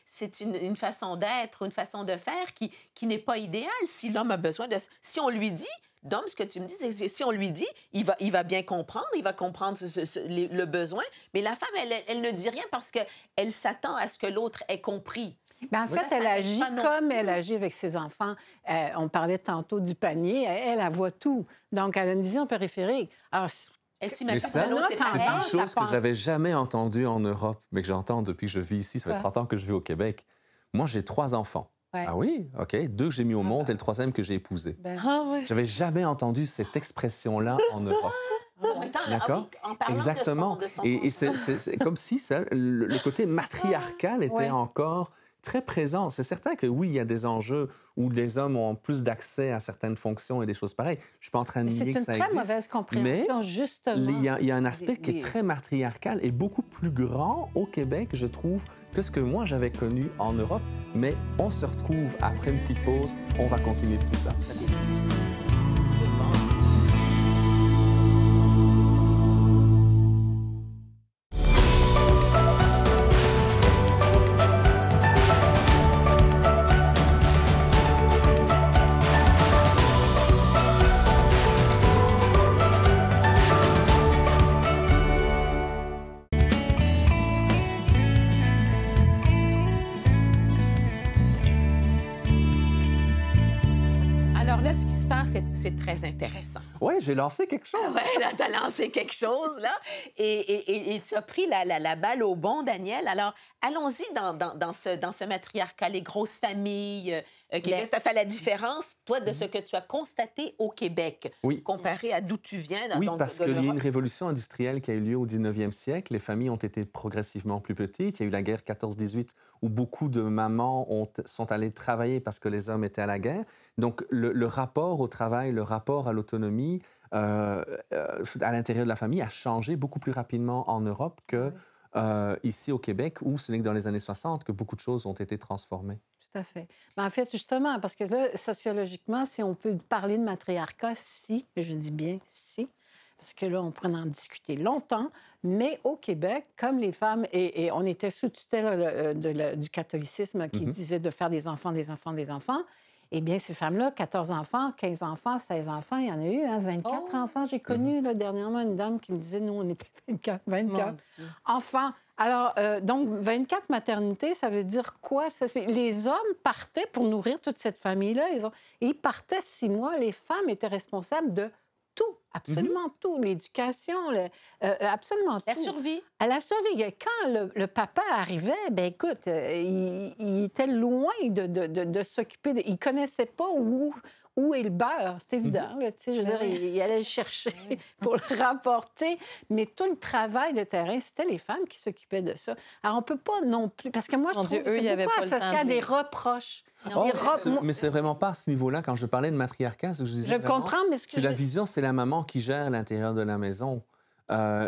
c'est une façon d'être, une façon de faire qui n'est pas idéale. Si l'homme a besoin de... Si on lui dit... Dom, ce que tu me dis, c'est que si on lui dit, il va bien comprendre, il va comprendre le besoin, mais la femme, elle ne dit rien parce qu'elle s'attend à ce que l'autre ait compris. Ben, en fait, elle agit comme elle agit avec ses enfants. On parlait tantôt du panier. Elle voit tout. Donc, elle a une vision périphérique. Alors, elle Mais s'imagine ça, que l'autre, c'est c'est c'est pareil. une ça chose que passe. je n'avais jamais entendue en Europe, mais que j'entends depuis que je vis ici. Ça fait Ouais. 30 ans que je vis au Québec. Moi, j'ai 3 enfants. Ouais. Ah oui? OK. 2 que j'ai mis au monde et le 3e que j'ai épousé. ben, Ah ouais. J'avais jamais entendu cette expression-là en Europe. En même temps, D'accord. en parlant Exactement. de son Et c'est comme si le côté matriarcal était Ouais. encore très présent. C'est certain que oui, il y a des enjeux où les hommes ont plus d'accès à certaines fonctions et des choses pareilles. Je ne suis pas en train de c'est nier une que ça très existe. mauvaise compréhension, justement. Il y a un aspect qui est très matriarcal et beaucoup plus grand au Québec, je trouve, que ce que moi j'avais connu en Europe. Mais on se retrouve après une petite pause. On va continuer tout ça. Alors là, ce qui se passe, c'est très intéressant. Oui, j'ai lancé quelque chose. Ouais, là, tu as lancé quelque chose, là, et tu as pris la balle au bon, Daniel. Alors, allons-y dans ce matriarcat, les grosses familles. Tu as fait la différence, toi, de ce que tu as constaté au Québec, Oui. comparé à d'où tu viens. Oui, donc, parce de qu'il y a eu une l'Europe. révolution industrielle qui a eu lieu au 19e siècle. Les familles ont été progressivement plus petites. Il y a eu la guerre 14-18 où beaucoup de mamans sont allées travailler parce que les hommes étaient à la guerre. Donc, le rapport au travail, le rapport à l'autonomie à l'intérieur de la famille a changé beaucoup plus rapidement en Europe que ici au Québec, où ce n'est que dans les années 60 que beaucoup de choses ont été transformées. à fait. Mais en fait, justement, parce que là, sociologiquement, si on peut parler de matriarcat, si, je dis bien si, parce que là, on pourrait en discuter longtemps, mais au Québec, comme les femmes, et on était sous tutelle du catholicisme qui disait de faire des enfants, des enfants, des enfants, eh bien, ces femmes-là, 14 enfants, 15 enfants, 16 enfants, il y en a eu, hein, 24 enfants. J'ai connu là, dernièrement une dame qui me disait, nous, on était 24 enfants. Alors, donc, 24 maternités, ça veut dire quoi? Les hommes partaient pour nourrir toute cette famille-là. Ils partaient 6 mois. Les femmes étaient responsables de tout, absolument tout. L'éducation, absolument tout. La survie. À la survie. Quand le papa arrivait, ben écoute, il était loin de s'occuper. Il ne connaissait pas où est le beurre. C'est évident. Là, je veux dire, il allait le chercher pour le rapporter. Mais tout le travail de terrain, c'était les femmes qui s'occupaient de ça. Alors, on ne peut pas non plus... Parce que moi, je trouve que c'est beaucoup associé à des reproches. Mais c'est vraiment pas à ce niveau-là. Quand je parlais de matriarcat, ce que je disais, je comprends, mais c'est la vision, c'est la maman qui gère l'intérieur de la maison.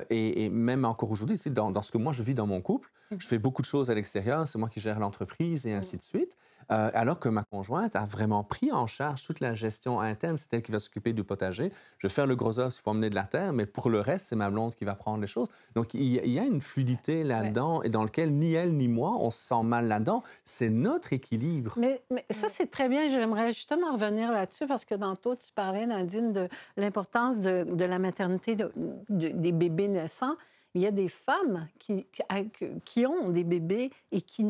Et même encore aujourd'hui, tu sais, dans ce que moi je vis dans mon couple, je fais beaucoup de choses à l'extérieur, c'est moi qui gère l'entreprise et ainsi de suite. Alors que ma conjointe a vraiment pris en charge toute la gestion interne. C'est elle qui va s'occuper du potager. Je vais faire le gros œuf s'il faut emmener de la terre, mais pour le reste, c'est ma blonde qui va prendre les choses. Donc, il y a une fluidité là-dedans et dans lequel ni elle ni moi, on se sent mal là-dedans. C'est notre équilibre. Mais ça, c'est très bien. J'aimerais justement revenir là-dessus parce que tantôt, tu parlais, Nadine, de l'importance de la maternité des bébés naissants. Il y a des femmes qui ont des bébés et qui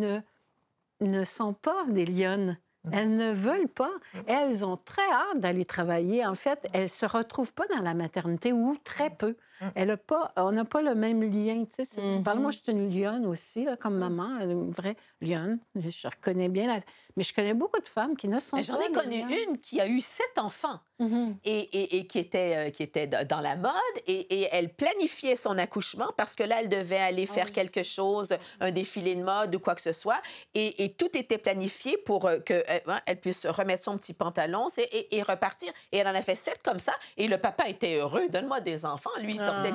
ne sont pas des lionnes. Elles ne veulent pas. Elles ont très hâte d'aller travailler. En fait, elles ne se retrouvent pas dans la maternité ou très peu. On n'a pas le même lien. Tu sais, moi, je suis une lionne aussi, là, comme maman, une vraie lionne. Je reconnais bien. Mais je connais beaucoup de femmes qui ne sont pas. J'en ai connu une qui a eu 7 enfants et qui était dans la mode et elle planifiait son accouchement parce que là, elle devait aller faire quelque chose, un défilé de mode ou quoi que ce soit. Et tout était planifié pour qu'elle puisse remettre son petit pantalon et repartir. Et elle en a fait 7 comme ça. Et le papa était heureux. Donne-moi des enfants. Lui, il sortait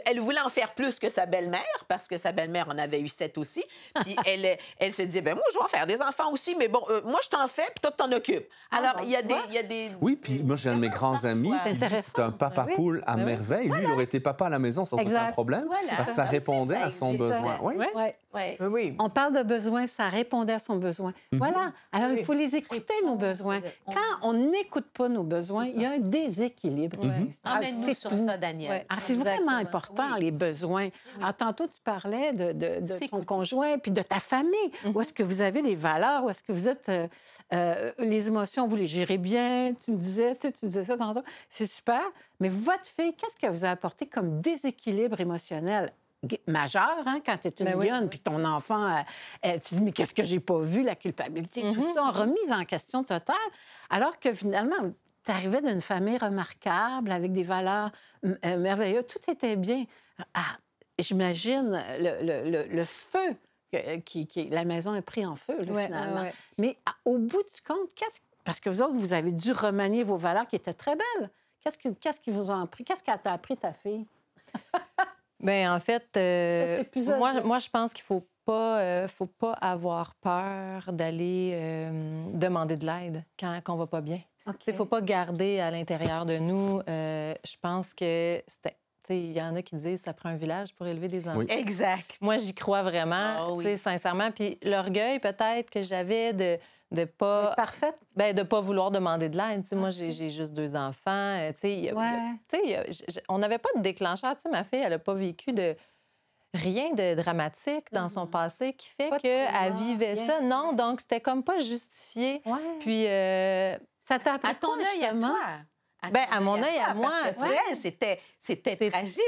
elle voulait en faire plus que sa belle-mère parce que sa belle-mère en avait eu 7 aussi. Puis elle se disait, ben moi, je vais en faire des enfants aussi, mais bon, moi, je t'en fais, puis toi, tu t'en occupes. Alors, il y a des... Oui, puis moi, j'ai un de mes grands amis, c'est un papa poule à merveille. Lui, il aurait été papa à la maison sans aucun problème, parce que ça répondait à son besoin. Oui. On parle de besoins, ça répondait à son besoin. Voilà. Alors, il faut les écouter, nos besoins. Quand on n'écoute pas nos besoins, il y a un déséquilibre. Emmène-nous sur ça, Daniel. C'est vraiment important, les besoins. Alors, tantôt, tu parlais de ton conjoint puis de ta famille. Où est-ce que vous avez des valeurs? Où est-ce que vous êtes... les émotions, vous les gérez bien? Tu disais ça tantôt. C'est super. Mais votre fille, qu'est-ce qu'elle vous a apporté comme déséquilibre émotionnel majeur, hein, quand tu es une lionne, puis ton enfant, tu dis, mais qu'est-ce que j'ai pas vu, la culpabilité, tout ça, remise en question totale, alors que finalement, tu arrivais d'une famille remarquable, avec des valeurs merveilleuses, tout était bien. J'imagine le feu, la maison a pris en feu, là, finalement. Mais au bout du compte, parce que vous autres, vous avez dû remanier vos valeurs qui étaient très belles. Qu'est-ce qu'ils vous ont appris? Qu'est-ce qu'elle t'a appris, ta fille? Bien, en fait, moi, je pense qu'il faut pas avoir peur d'aller demander de l'aide quand on va pas bien. Il ne faut pas garder à l'intérieur de nous. Je pense que il y en a qui disent que ça prend un village pour élever des enfants. Oui. Exact. Moi, j'y crois vraiment, sincèrement. Puis l'orgueil, peut-être, que j'avais de pas... Parfaite. De pas vouloir demander de l'aide. Moi, j'ai juste 2 enfants. On n'avait pas de déclencheur. Ma fille, elle n'a pas vécu rien de dramatique dans son passé qui fait qu'elle vivait ça. Non, donc c'était comme pas justifié. Puis... ça t'a appris à ton œil, à toi. À mon œil, à moi. C'était tragique.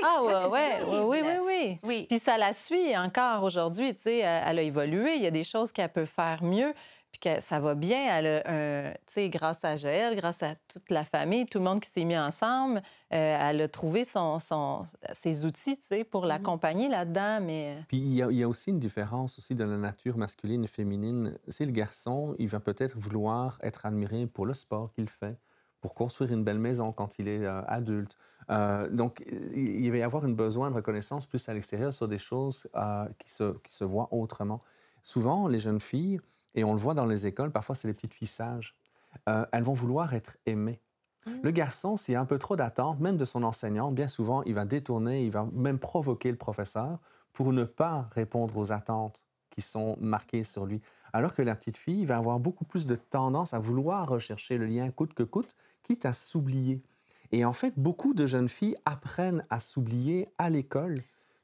Oui. Puis ça la suit encore aujourd'hui. Elle a évolué. Il y a des choses qu'elle peut faire mieux. Puis que ça va bien. Elle a grâce à Joël, grâce à toute la famille, tout le monde qui s'est mis ensemble, elle a trouvé ses outils pour l'accompagner là-dedans. Mais... Puis il y a aussi une différence aussi de la nature masculine et féminine. C'est le garçon, il va peut-être vouloir être admiré pour le sport qu'il fait, pour construire une belle maison quand il est adulte. Donc, il va y avoir un besoin de reconnaissance plus à l'extérieur sur des choses qui se voient autrement. Souvent, les jeunes filles, et on le voit dans les écoles, parfois c'est les petites filles sages, elles vont vouloir être aimées. Le garçon, s'il y a un peu trop d'attente, même de son enseignant, bien souvent, il va détourner, il va même provoquer le professeur pour ne pas répondre aux attentes qui sont marquées sur lui. Alors que la petite fille va avoir beaucoup plus de tendance à vouloir rechercher le lien coûte que coûte, quitte à s'oublier. Et en fait, beaucoup de jeunes filles apprennent à s'oublier à l'école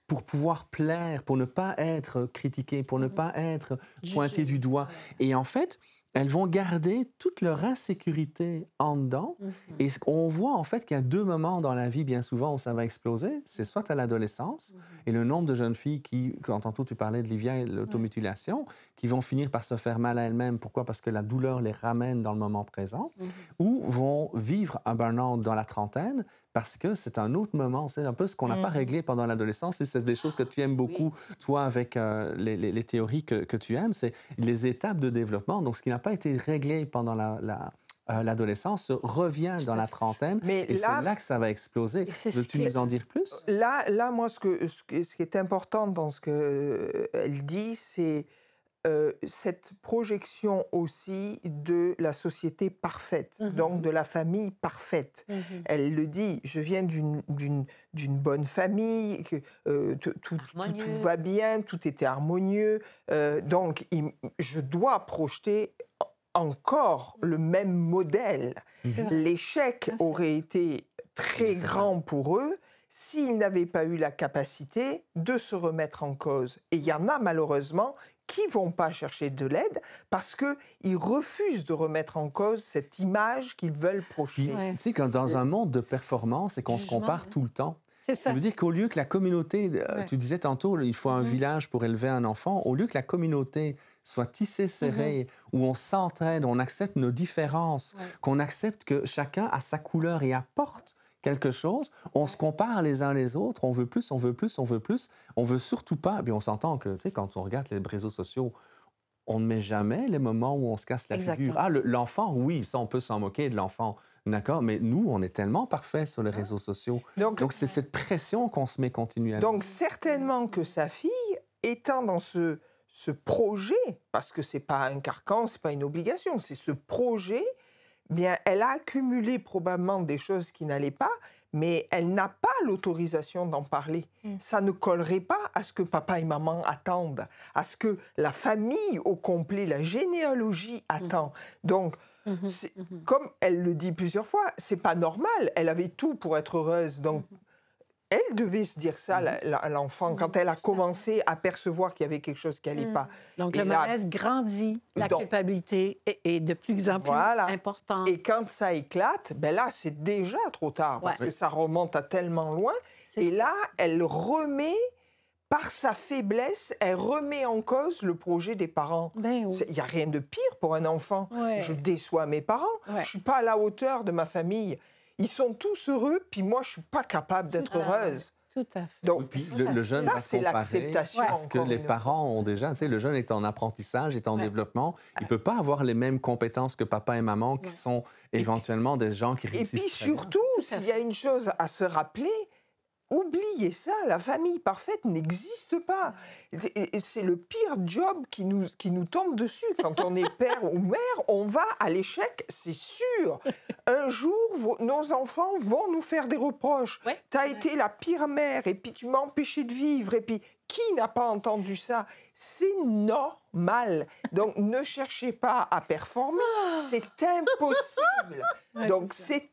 pour pouvoir plaire, pour ne pas être critiquées, pour ne pas être pointées du doigt. Et en fait, elles vont garder toute leur insécurité en dedans. Et on voit en fait qu'il y a 2 moments dans la vie, bien souvent, où ça va exploser. C'est soit à l'adolescence, et le nombre de jeunes filles qui, quand tantôt tu parlais de Livia et de l'automutilation, qui vont finir par se faire mal à elles-mêmes. Pourquoi? Parce que la douleur les ramène dans le moment présent. Ou vont vivre un burn-out dans la trentaine, parce que c'est un autre moment. C'est un peu ce qu'on n'a pas réglé pendant l'adolescence. Et c'est des choses que tu aimes beaucoup, toi, avec les théories que tu aimes. C'est les étapes de développement. Donc, ce qui n'a pas été réglé pendant l'adolescence revient dans la trentaine. Et c'est là que ça va exploser. Veux-tu nous en dire plus? Là, moi, ce qui est important dans ce qu'elle dit, c'est cette projection aussi de la société parfaite, donc de la famille parfaite. Elle le dit, je viens d'une bonne famille, tout va bien, tout était harmonieux, donc je dois projeter encore le même modèle. L'échec aurait été très grand pour eux s'ils n'avaient pas eu la capacité de se remettre en cause. Et il y en a malheureusement qui ne vont pas chercher de l'aide parce qu'ils refusent de remettre en cause cette image qu'ils veulent projeter. Tu sais, quand dans un monde de performance et qu'on se compare tout le temps, ça veut dire qu'au lieu que la communauté, tu disais tantôt, il faut un village pour élever un enfant, au lieu que la communauté soit tissée serrée, où on s'entraide, on accepte nos différences, qu'on accepte que chacun a sa couleur et apporte quelque chose, on se compare les uns les autres, on veut plus, on veut plus, on veut plus, on veut surtout pas, puis on s'entend que, tu sais, quand on regarde les réseaux sociaux, on ne met jamais les moments où on se casse la figure. Ah, l'enfant, oui, ça, on peut s'en moquer de l'enfant, d'accord, mais nous, on est tellement parfaits sur les réseaux sociaux. Donc c'est cette pression qu'on se met continuellement. Donc, certainement que sa fille, étant dans ce projet, parce que c'est pas un carcan, c'est pas une obligation, c'est ce projet, bien, elle a accumulé probablement des choses qui n'allaient pas, mais elle n'a pas l'autorisation d'en parler. Ça ne collerait pas à ce que papa et maman attendent, à ce que la famille au complet, la généalogie attend. Donc, comme elle le dit plusieurs fois, c'est pas normal. Elle avait tout pour être heureuse, donc elle devait se dire ça, l'enfant, quand elle a commencé à percevoir qu'il y avait quelque chose qui n'allait pas. Donc, le malaise grandit, la culpabilité est de plus en plus importante. Et quand ça éclate, ben là, c'est déjà trop tard, parce que ça remonte à tellement loin. Et là, elle remet, par sa faiblesse, elle remet en cause le projet des parents. Il n'y a rien de pire pour un enfant. Je déçois mes parents, je ne suis pas à la hauteur de ma famille. Ils sont tous heureux, puis moi, je ne suis pas capable d'être heureuse. Tout à fait. Donc, puis le jeune va se comparer parce que les parents ont déjà... Tu sais, le jeune est en apprentissage, est en développement. Il ne peut pas avoir les mêmes compétences que papa et maman, qui sont éventuellement des gens qui réussissent. Et puis surtout, s'il y a une chose à se rappeler, oubliez ça, la famille parfaite n'existe pas. C'est le pire job qui nous tombe dessus. Quand on est père ou mère, on va à l'échec, c'est sûr. Un jour, nos enfants vont nous faire des reproches. Tu as été la pire mère, et puis tu m'as empêché de vivre, et puis qui n'a pas entendu ça? C'est normal. Donc, ne cherchez pas à performer. C'est impossible. Donc, c'est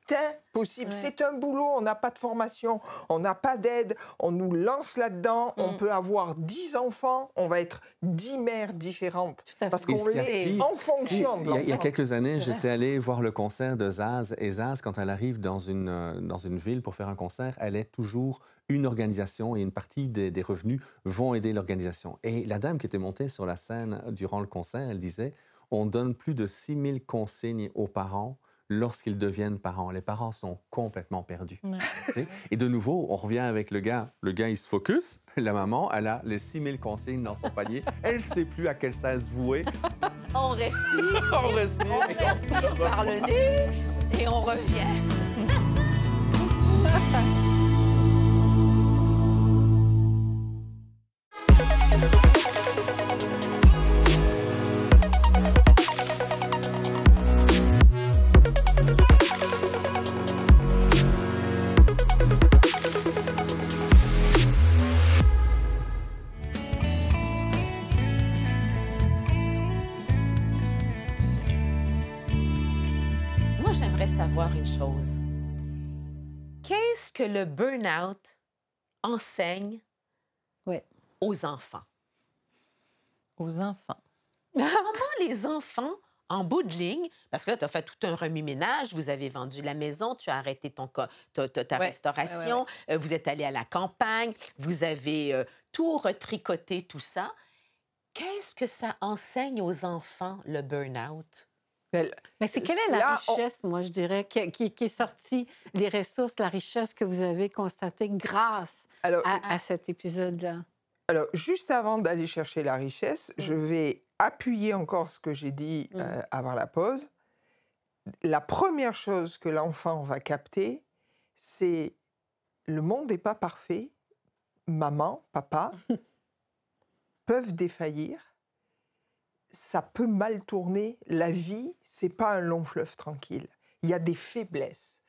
impossible. C'est un boulot. On n'a pas de formation. On n'a pas d'aide. On nous lance là-dedans. On peut avoir 10 enfants. On va être 10 mères différentes. Parce qu'on est en fonction de l'enfant. Il y a quelques années, j'étais allé voir le concert de Zaz. Et Zaz, quand elle arrive dans une ville pour faire un concert, elle est toujours une organisation et une partie des revenus vont aider l'organisation. Et la dame qui était montée sur la scène durant le concert, elle disait « On donne plus de 6000 consignes aux parents lorsqu'ils deviennent parents. Les parents sont complètement perdus. » Et de nouveau, on revient avec le gars. Le gars, il se focus. La maman, elle a les 6000 consignes dans son panier. Elle ne sait plus à quel sens vouer. On respire. On respire. On respire par le nez et on revient. moi, j'aimerais savoir une chose. Qu'est-ce que le burn-out enseigne Ouais. aux enfants? Aux enfants. Comment les enfants, en bout de ligne, parce que là, tu as fait tout un remue-ménage, vous avez vendu la maison, tu as arrêté ta restauration, vous êtes allé à la campagne, vous avez tout retricoté, tout ça. Qu'est-ce que ça enseigne aux enfants, le burn-out? Mais c'est quelle est la Là, richesse, moi, je dirais, qui est sortie, les ressources, la richesse que vous avez constatée grâce Alors, à cet épisode-là? Alors, juste avant d'aller chercher la richesse, je vais appuyer encore ce que j'ai dit avant la pause. La première chose que l'enfant va capter, c'est le monde n'est pas parfait. Maman, papa peuvent défaillir. Ça peut mal tourner. La vie, c'est pas un long fleuve tranquille. Il y a des faiblesses.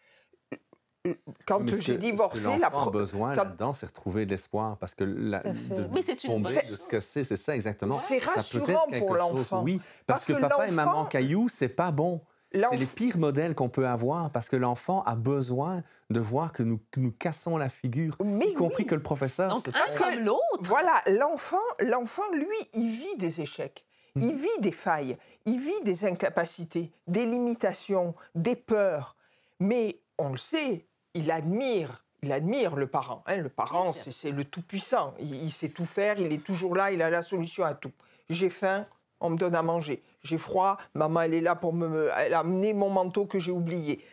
Quand j'ai divorcé, ce que l'enfant a besoin là-dedans, c'est retrouver de l'espoir, parce que Mais c'est une tomber de ce que c'est ça exactement. C'est Ça peut rassurant être quelque pour chose, l'enfant. oui, parce que papa et maman caillou, c'est pas bon. C'est les pires modèles qu'on peut avoir, parce que l'enfant a besoin de voir que nous cassons la figure, y compris que le professeur Donc, se un comme l'autre. Voilà, l'enfant, lui, il vit des échecs. Il vit des failles, il vit des incapacités, des limitations, des peurs. Mais on le sait, il admire le parent. Hein. Le parent, c'est le tout-puissant. Il sait tout faire, il est toujours là, il a la solution à tout. J'ai faim, on me donne à manger. J'ai froid, maman, elle est là pour elle a amené mon manteau que j'ai oublié.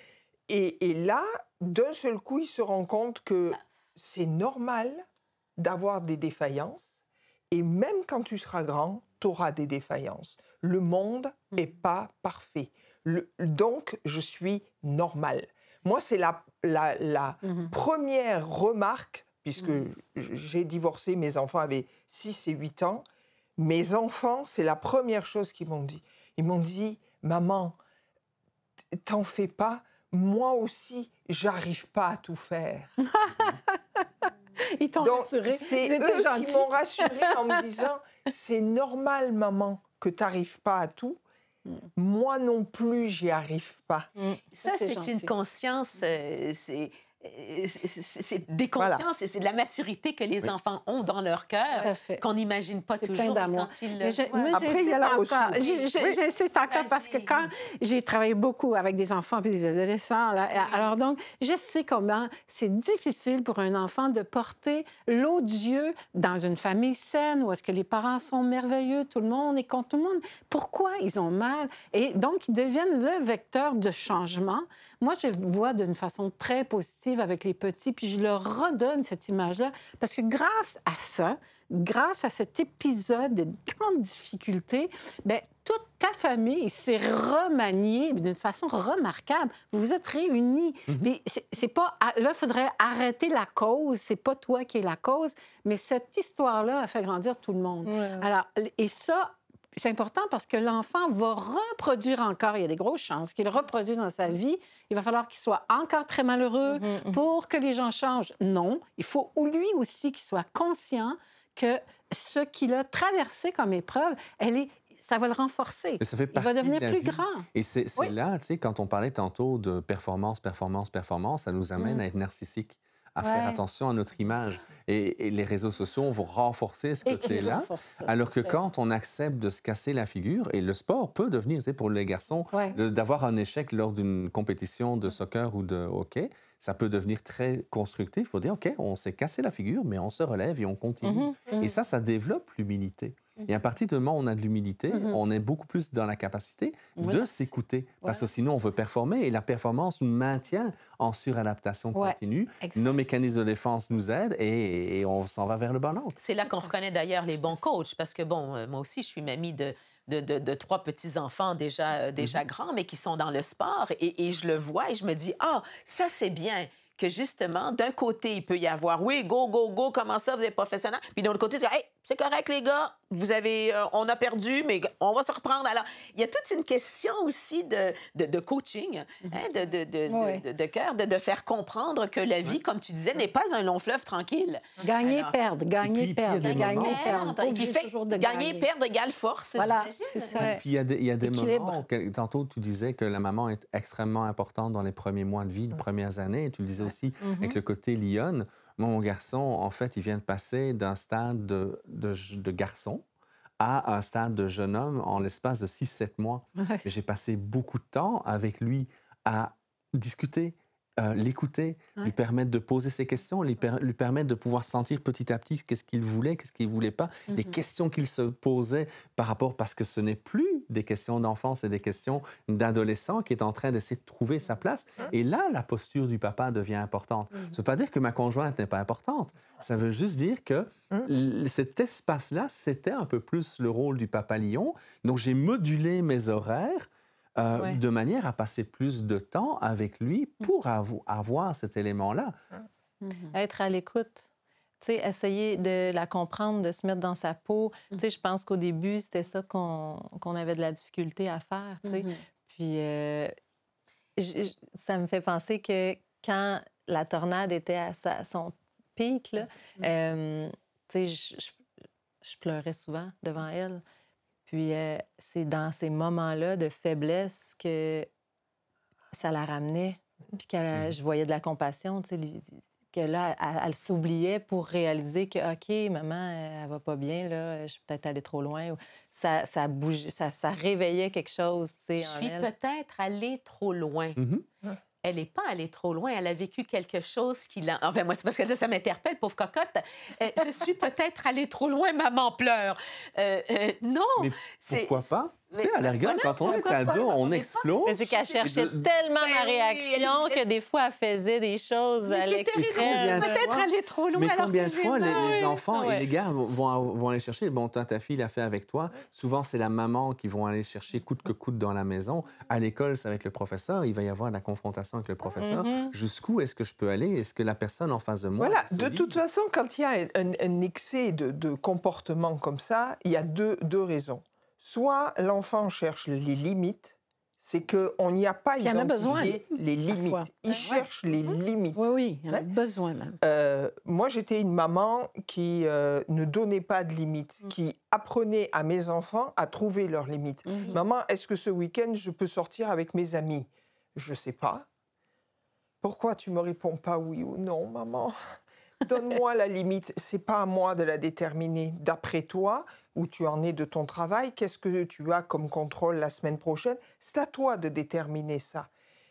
Et là, d'un seul coup, il se rend compte que c'est normal d'avoir des défaillances. Et même quand tu seras grand, tu auras des défaillances. Le monde n'est pas parfait. Donc, je suis normal. Moi, c'est la première remarque, puisque j'ai divorcé, mes enfants avaient 6 et 8 ans. Mes enfants, c'est la première chose qu'ils m'ont dit. Ils m'ont dit, maman, t'en fais pas, moi aussi, j'arrive pas à tout faire. Ils t'ont rassuré. C'est eux qui m'ont rassuré en me disant, c'est normal, maman, que t'arrives pas à tout. Moi non plus, j'y arrive pas. Ça, c'est une conscience, c'est des consciences et c'est de la maturité que les enfants ont dans leur cœur, qu'on n'imagine pas toujours quand ils le voient. Après, il y a la ressource. J'insiste encore parce que quand j'ai travaillé beaucoup avec des enfants et des adolescents, alors donc, je sais comment c'est difficile pour un enfant de porter l'odieux dans une famille saine où est-ce que les parents sont merveilleux, tout le monde est contre tout le monde. Pourquoi ils ont mal? Et donc, ils deviennent le vecteur de changement. Moi, je le vois d'une façon très positive avec les petits, puis je leur redonne cette image-là, parce que grâce à ça, grâce à cet épisode de grande difficulté, bien, toute ta famille s'est remaniée d'une façon remarquable. Vous vous êtes réunis. Mais c'est pas... Là, il faudrait arrêter la cause. C'est pas toi qui es la cause, mais cette histoire-là a fait grandir tout le monde. Alors, et ça... C'est important parce que l'enfant va reproduire encore, il y a des grosses chances qu'il reproduise dans sa vie. Il va falloir qu'il soit encore très malheureux pour que les gens changent. Non, il faut lui aussi qu'il soit conscient que ce qu'il a traversé comme épreuve, ça va le renforcer. Mais ça fait il va devenir plus vie. grand. Et c'est là, tu sais, quand on parlait tantôt de performance, ça nous amène à être narcissique, à faire attention à notre image. Et les réseaux sociaux vont renforcer ce côté-là. Alors que quand on accepte de se casser la figure, et le sport peut devenir, tu sais, pour les garçons, d'avoir un échec lors d'une compétition de soccer ou de hockey, ça peut devenir très constructif pour dire, OK, on s'est cassé la figure, mais on se relève et on continue. Et ça développe l'humilité. Et à partir du moment où on a de l'humilité, on est beaucoup plus dans la capacité de s'écouter. Parce que sinon, on veut performer et la performance nous maintient en suradaptation continue. Nos mécanismes de défense nous aident et on s'en va vers le burn-out. C'est là qu'on reconnaît d'ailleurs les bons coachs parce que, bon, moi aussi, je suis mamie de 3 petits-enfants déjà grands, mais qui sont dans le sport et je le vois et je me dis, ça, c'est bien. Que justement, d'un côté, il peut y avoir, oui, go, comment ça, vous êtes professionnel. Puis de l'autre côté, hey, c'est correct, les gars, on a perdu, mais on va se reprendre. Alors, il y a toute une question aussi de coaching, hein, de cœur, de faire comprendre que la vie, comme tu disais, n'est pas un long fleuve tranquille. Gagner, Alors, perdre, gagner, perdre, gagner, perdre. Et qui fait gagner, perdre égale force. Voilà, j'imagine. c'est ça. Ouais. Puis il y a des Équilibre. moments, tantôt tu disais que la maman est extrêmement importante dans les premiers mois de vie, les premières années, et tu le disais aussi avec le côté lionne. Moi, mon garçon, en fait, il vient de passer d'un stade de garçon à un stade de jeune homme en l'espace de 6-7 mois. Ouais. J'ai passé beaucoup de temps avec lui à discuter, l'écouter, lui permettre de poser ses questions, lui permettre de pouvoir sentir petit à petit qu'est-ce qu'il voulait, qu'est-ce qu'il ne voulait pas, les questions qu'il se posait par rapport, parce que ce n'est plus des questions d'enfant, c'est des questions d'adolescent qui est en train d'essayer de trouver sa place. Et là, la posture du papa devient importante. Ça ne veut pas dire que ma conjointe n'est pas importante. Ça veut juste dire que cet espace-là, c'était un peu plus le rôle du papa lion. Donc, j'ai modulé mes horaires de manière à passer plus de temps avec lui pour avoir cet élément-là. Être à l'écoute. Tu sais, essayer de la comprendre, de se mettre dans sa peau. Tu sais, je pense qu'au début, c'était ça qu'on avait de la difficulté à faire, tu sais. Puis, ça me fait penser que quand la tornade était à son pic, là, tu sais, je pleurais souvent devant elle. Puis, c'est dans ces moments-là de faiblesse que ça la ramenait. Puis, je voyais de la compassion, tu sais, que là, elle s'oubliait pour réaliser que, OK, maman, elle va pas bien, là, je suis peut-être allée trop loin. Ça bougeait, ça réveillait quelque chose, tu sais, Je en suis elle. peut-être allée trop loin. Elle n'est pas allée trop loin. Elle a vécu quelque chose qui l'a... Enfin, moi, c'est parce que là, ça m'interpelle, pauvre cocotte. Je suis peut-être allée trop loin, maman pleure. Non. Mais pourquoi pas? Tu sais, à la rigueur, voilà, quand on est ado, on explose. Mais c'est qu'elle cherchait tellement ma réaction que des fois, elle faisait des choses à Mais c'est terrible. Je l'extrême. suis peut-être allée trop loin. Mais alors combien que de fois les enfants et Ouais. les gars vont aller chercher? Bon, ta fille l'a fait avec toi. Souvent, c'est la maman qui vont aller chercher coûte que coûte dans la maison. À l'école, c'est avec le professeur. Il va y avoir de la confrontation avec le professeur. Jusqu'où est-ce que je peux aller? Est-ce que la personne en face de moi... Voilà, est de solide? toute façon, quand il y a un excès de comportement comme ça, il y a deux raisons. Soit l'enfant cherche les limites, c'est qu'on n'y a pas Il y en a besoin, identifié les limites. parfois. Il cherche les limites. Oui, il y en a Hein? besoin, même. Moi, j'étais une maman qui ne donnait pas de limites, qui apprenait à mes enfants à trouver leurs limites. Maman, est-ce que ce week-end, je peux sortir avec mes amis? Je ne sais pas. Pourquoi tu me réponds pas oui ou non, maman? Donne-moi la limite. C'est pas à moi de la déterminer. D'après toi, où tu en es de ton travail, qu'est-ce que tu as comme contrôle la semaine prochaine? C'est à toi de déterminer ça.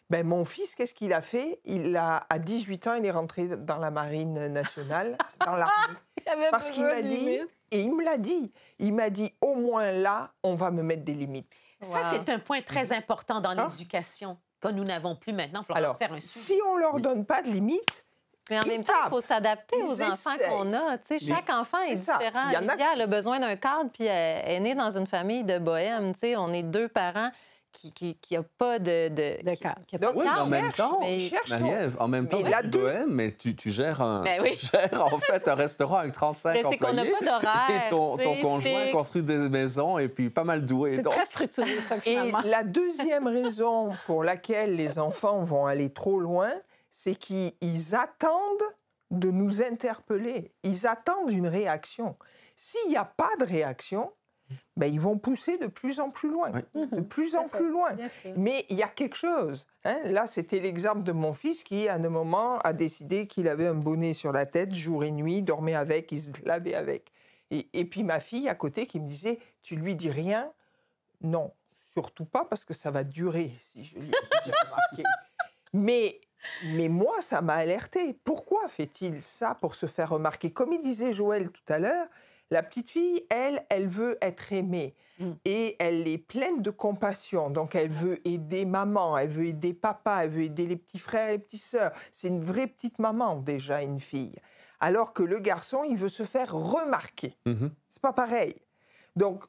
Ben, mon fils, qu'est-ce qu'il a fait? À 18 ans, il est rentré dans la marine nationale, dans l'armée. Parce qu'il m'a dit, et il me l'a dit, il m'a dit, au moins là, on va me mettre des limites. Ça, c'est un point très important dans l'éducation que nous n'avons plus maintenant. Il va falloir Alors, faire un suivi. si on leur donne pas de limites, Mais en Ils même temps, il tapent. faut s'adapter Ils aux enfants essayent. qu'on a. Tu sais, chaque enfant est c'est ça. différent. Il y en a- Lydia, elle a besoin d'un cadre, puis elle est née dans une famille de bohème. Tu sais, on est deux parents qui n'a pas de cadre. qui a pas Donc, de Oui, mais cadre. en même cherche, temps, mais- cherche son- Marie-Ève, en même temps, Mais tu la es deux- bohème, mais tu gères Ben oui. tu gères en fait un restaurant avec 35 Mais c'est qu'on n'a employés. pas d'horaire. Et ton tu sais, conjoint fixe. construit des maisons et puis pas mal doué. C'est Donc, très structuré, ça, Et finalement. la deuxième raison pour laquelle les enfants vont aller trop loin, c'est qu'ils attendent de nous interpeller. Ils attendent une réaction. S'il n'y a pas de réaction, ben, ils vont pousser de plus en plus loin. Oui. De plus en plus loin. Bien sûr. Mais il y a quelque chose. Hein. Là, c'était l'exemple de mon fils qui, à un moment, a décidé qu'il avait un bonnet sur la tête, jour et nuit, dormait avec, il se lavait avec. Et puis ma fille, à côté, qui me disait, tu lui dis rien? Non, surtout pas, parce que ça va durer, si je lui ai remarqué. Mais moi, ça m'a alertée. Pourquoi fait-il ça pour se faire remarquer? Comme il disait Joël tout à l'heure, la petite fille, elle veut être aimée. Et elle est pleine de compassion. Donc, elle veut aider maman, elle veut aider papa, elle veut aider les petits frères et les petites sœurs. C'est une vraie petite maman, déjà, une fille. Alors que le garçon, il veut se faire remarquer. C'est pas pareil. Donc,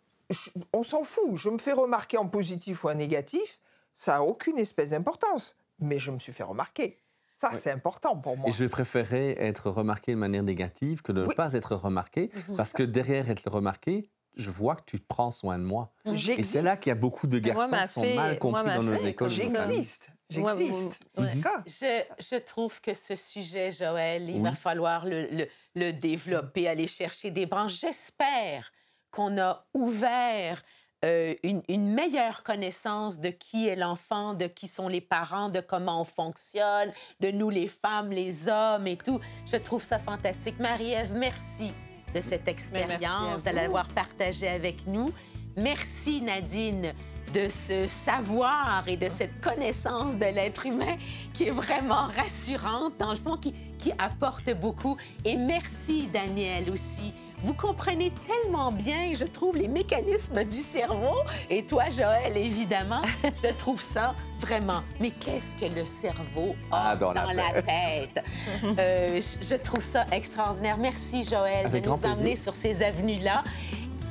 on s'en fout. Je me fais remarquer en positif ou en négatif, ça n'a aucune espèce d'importance. Mais je me suis fait remarquer. Ça, c'est important pour moi. Et je vais préférer être remarqué de manière négative que de ne pas être remarqué, parce que derrière être remarqué, je vois que tu prends soin de moi. Et J'existe. c'est là qu'il y a beaucoup de garçons qui sont mal compris dans nos écoles. J'existe. J'existe. D'accord. Je trouve que ce sujet, Joël, il Oui. va falloir le développer, aller chercher des branches. J'espère qu'on a ouvert une meilleure connaissance de qui est l'enfant, de qui sont les parents, de comment on fonctionne, de nous les femmes, les hommes et tout. Je trouve ça fantastique. Marie-Ève, merci de cette expérience, de l'avoir partagée avec nous. Merci, Nadine, de ce savoir et de cette connaissance de l'être humain qui est vraiment rassurante, dans le fond, qui apporte beaucoup. Et merci, Daniel, aussi. Vous comprenez tellement bien, je trouve, les mécanismes du cerveau. Et toi, Joël, évidemment, je trouve ça vraiment. Mais qu'est-ce que le cerveau a dans la tête? Je trouve ça extraordinaire. Merci, Joël, Avec de nous grand plaisir. emmener sur ces avenues-là.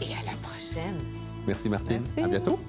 Et à la prochaine. Merci, Martine. Merci. À bientôt.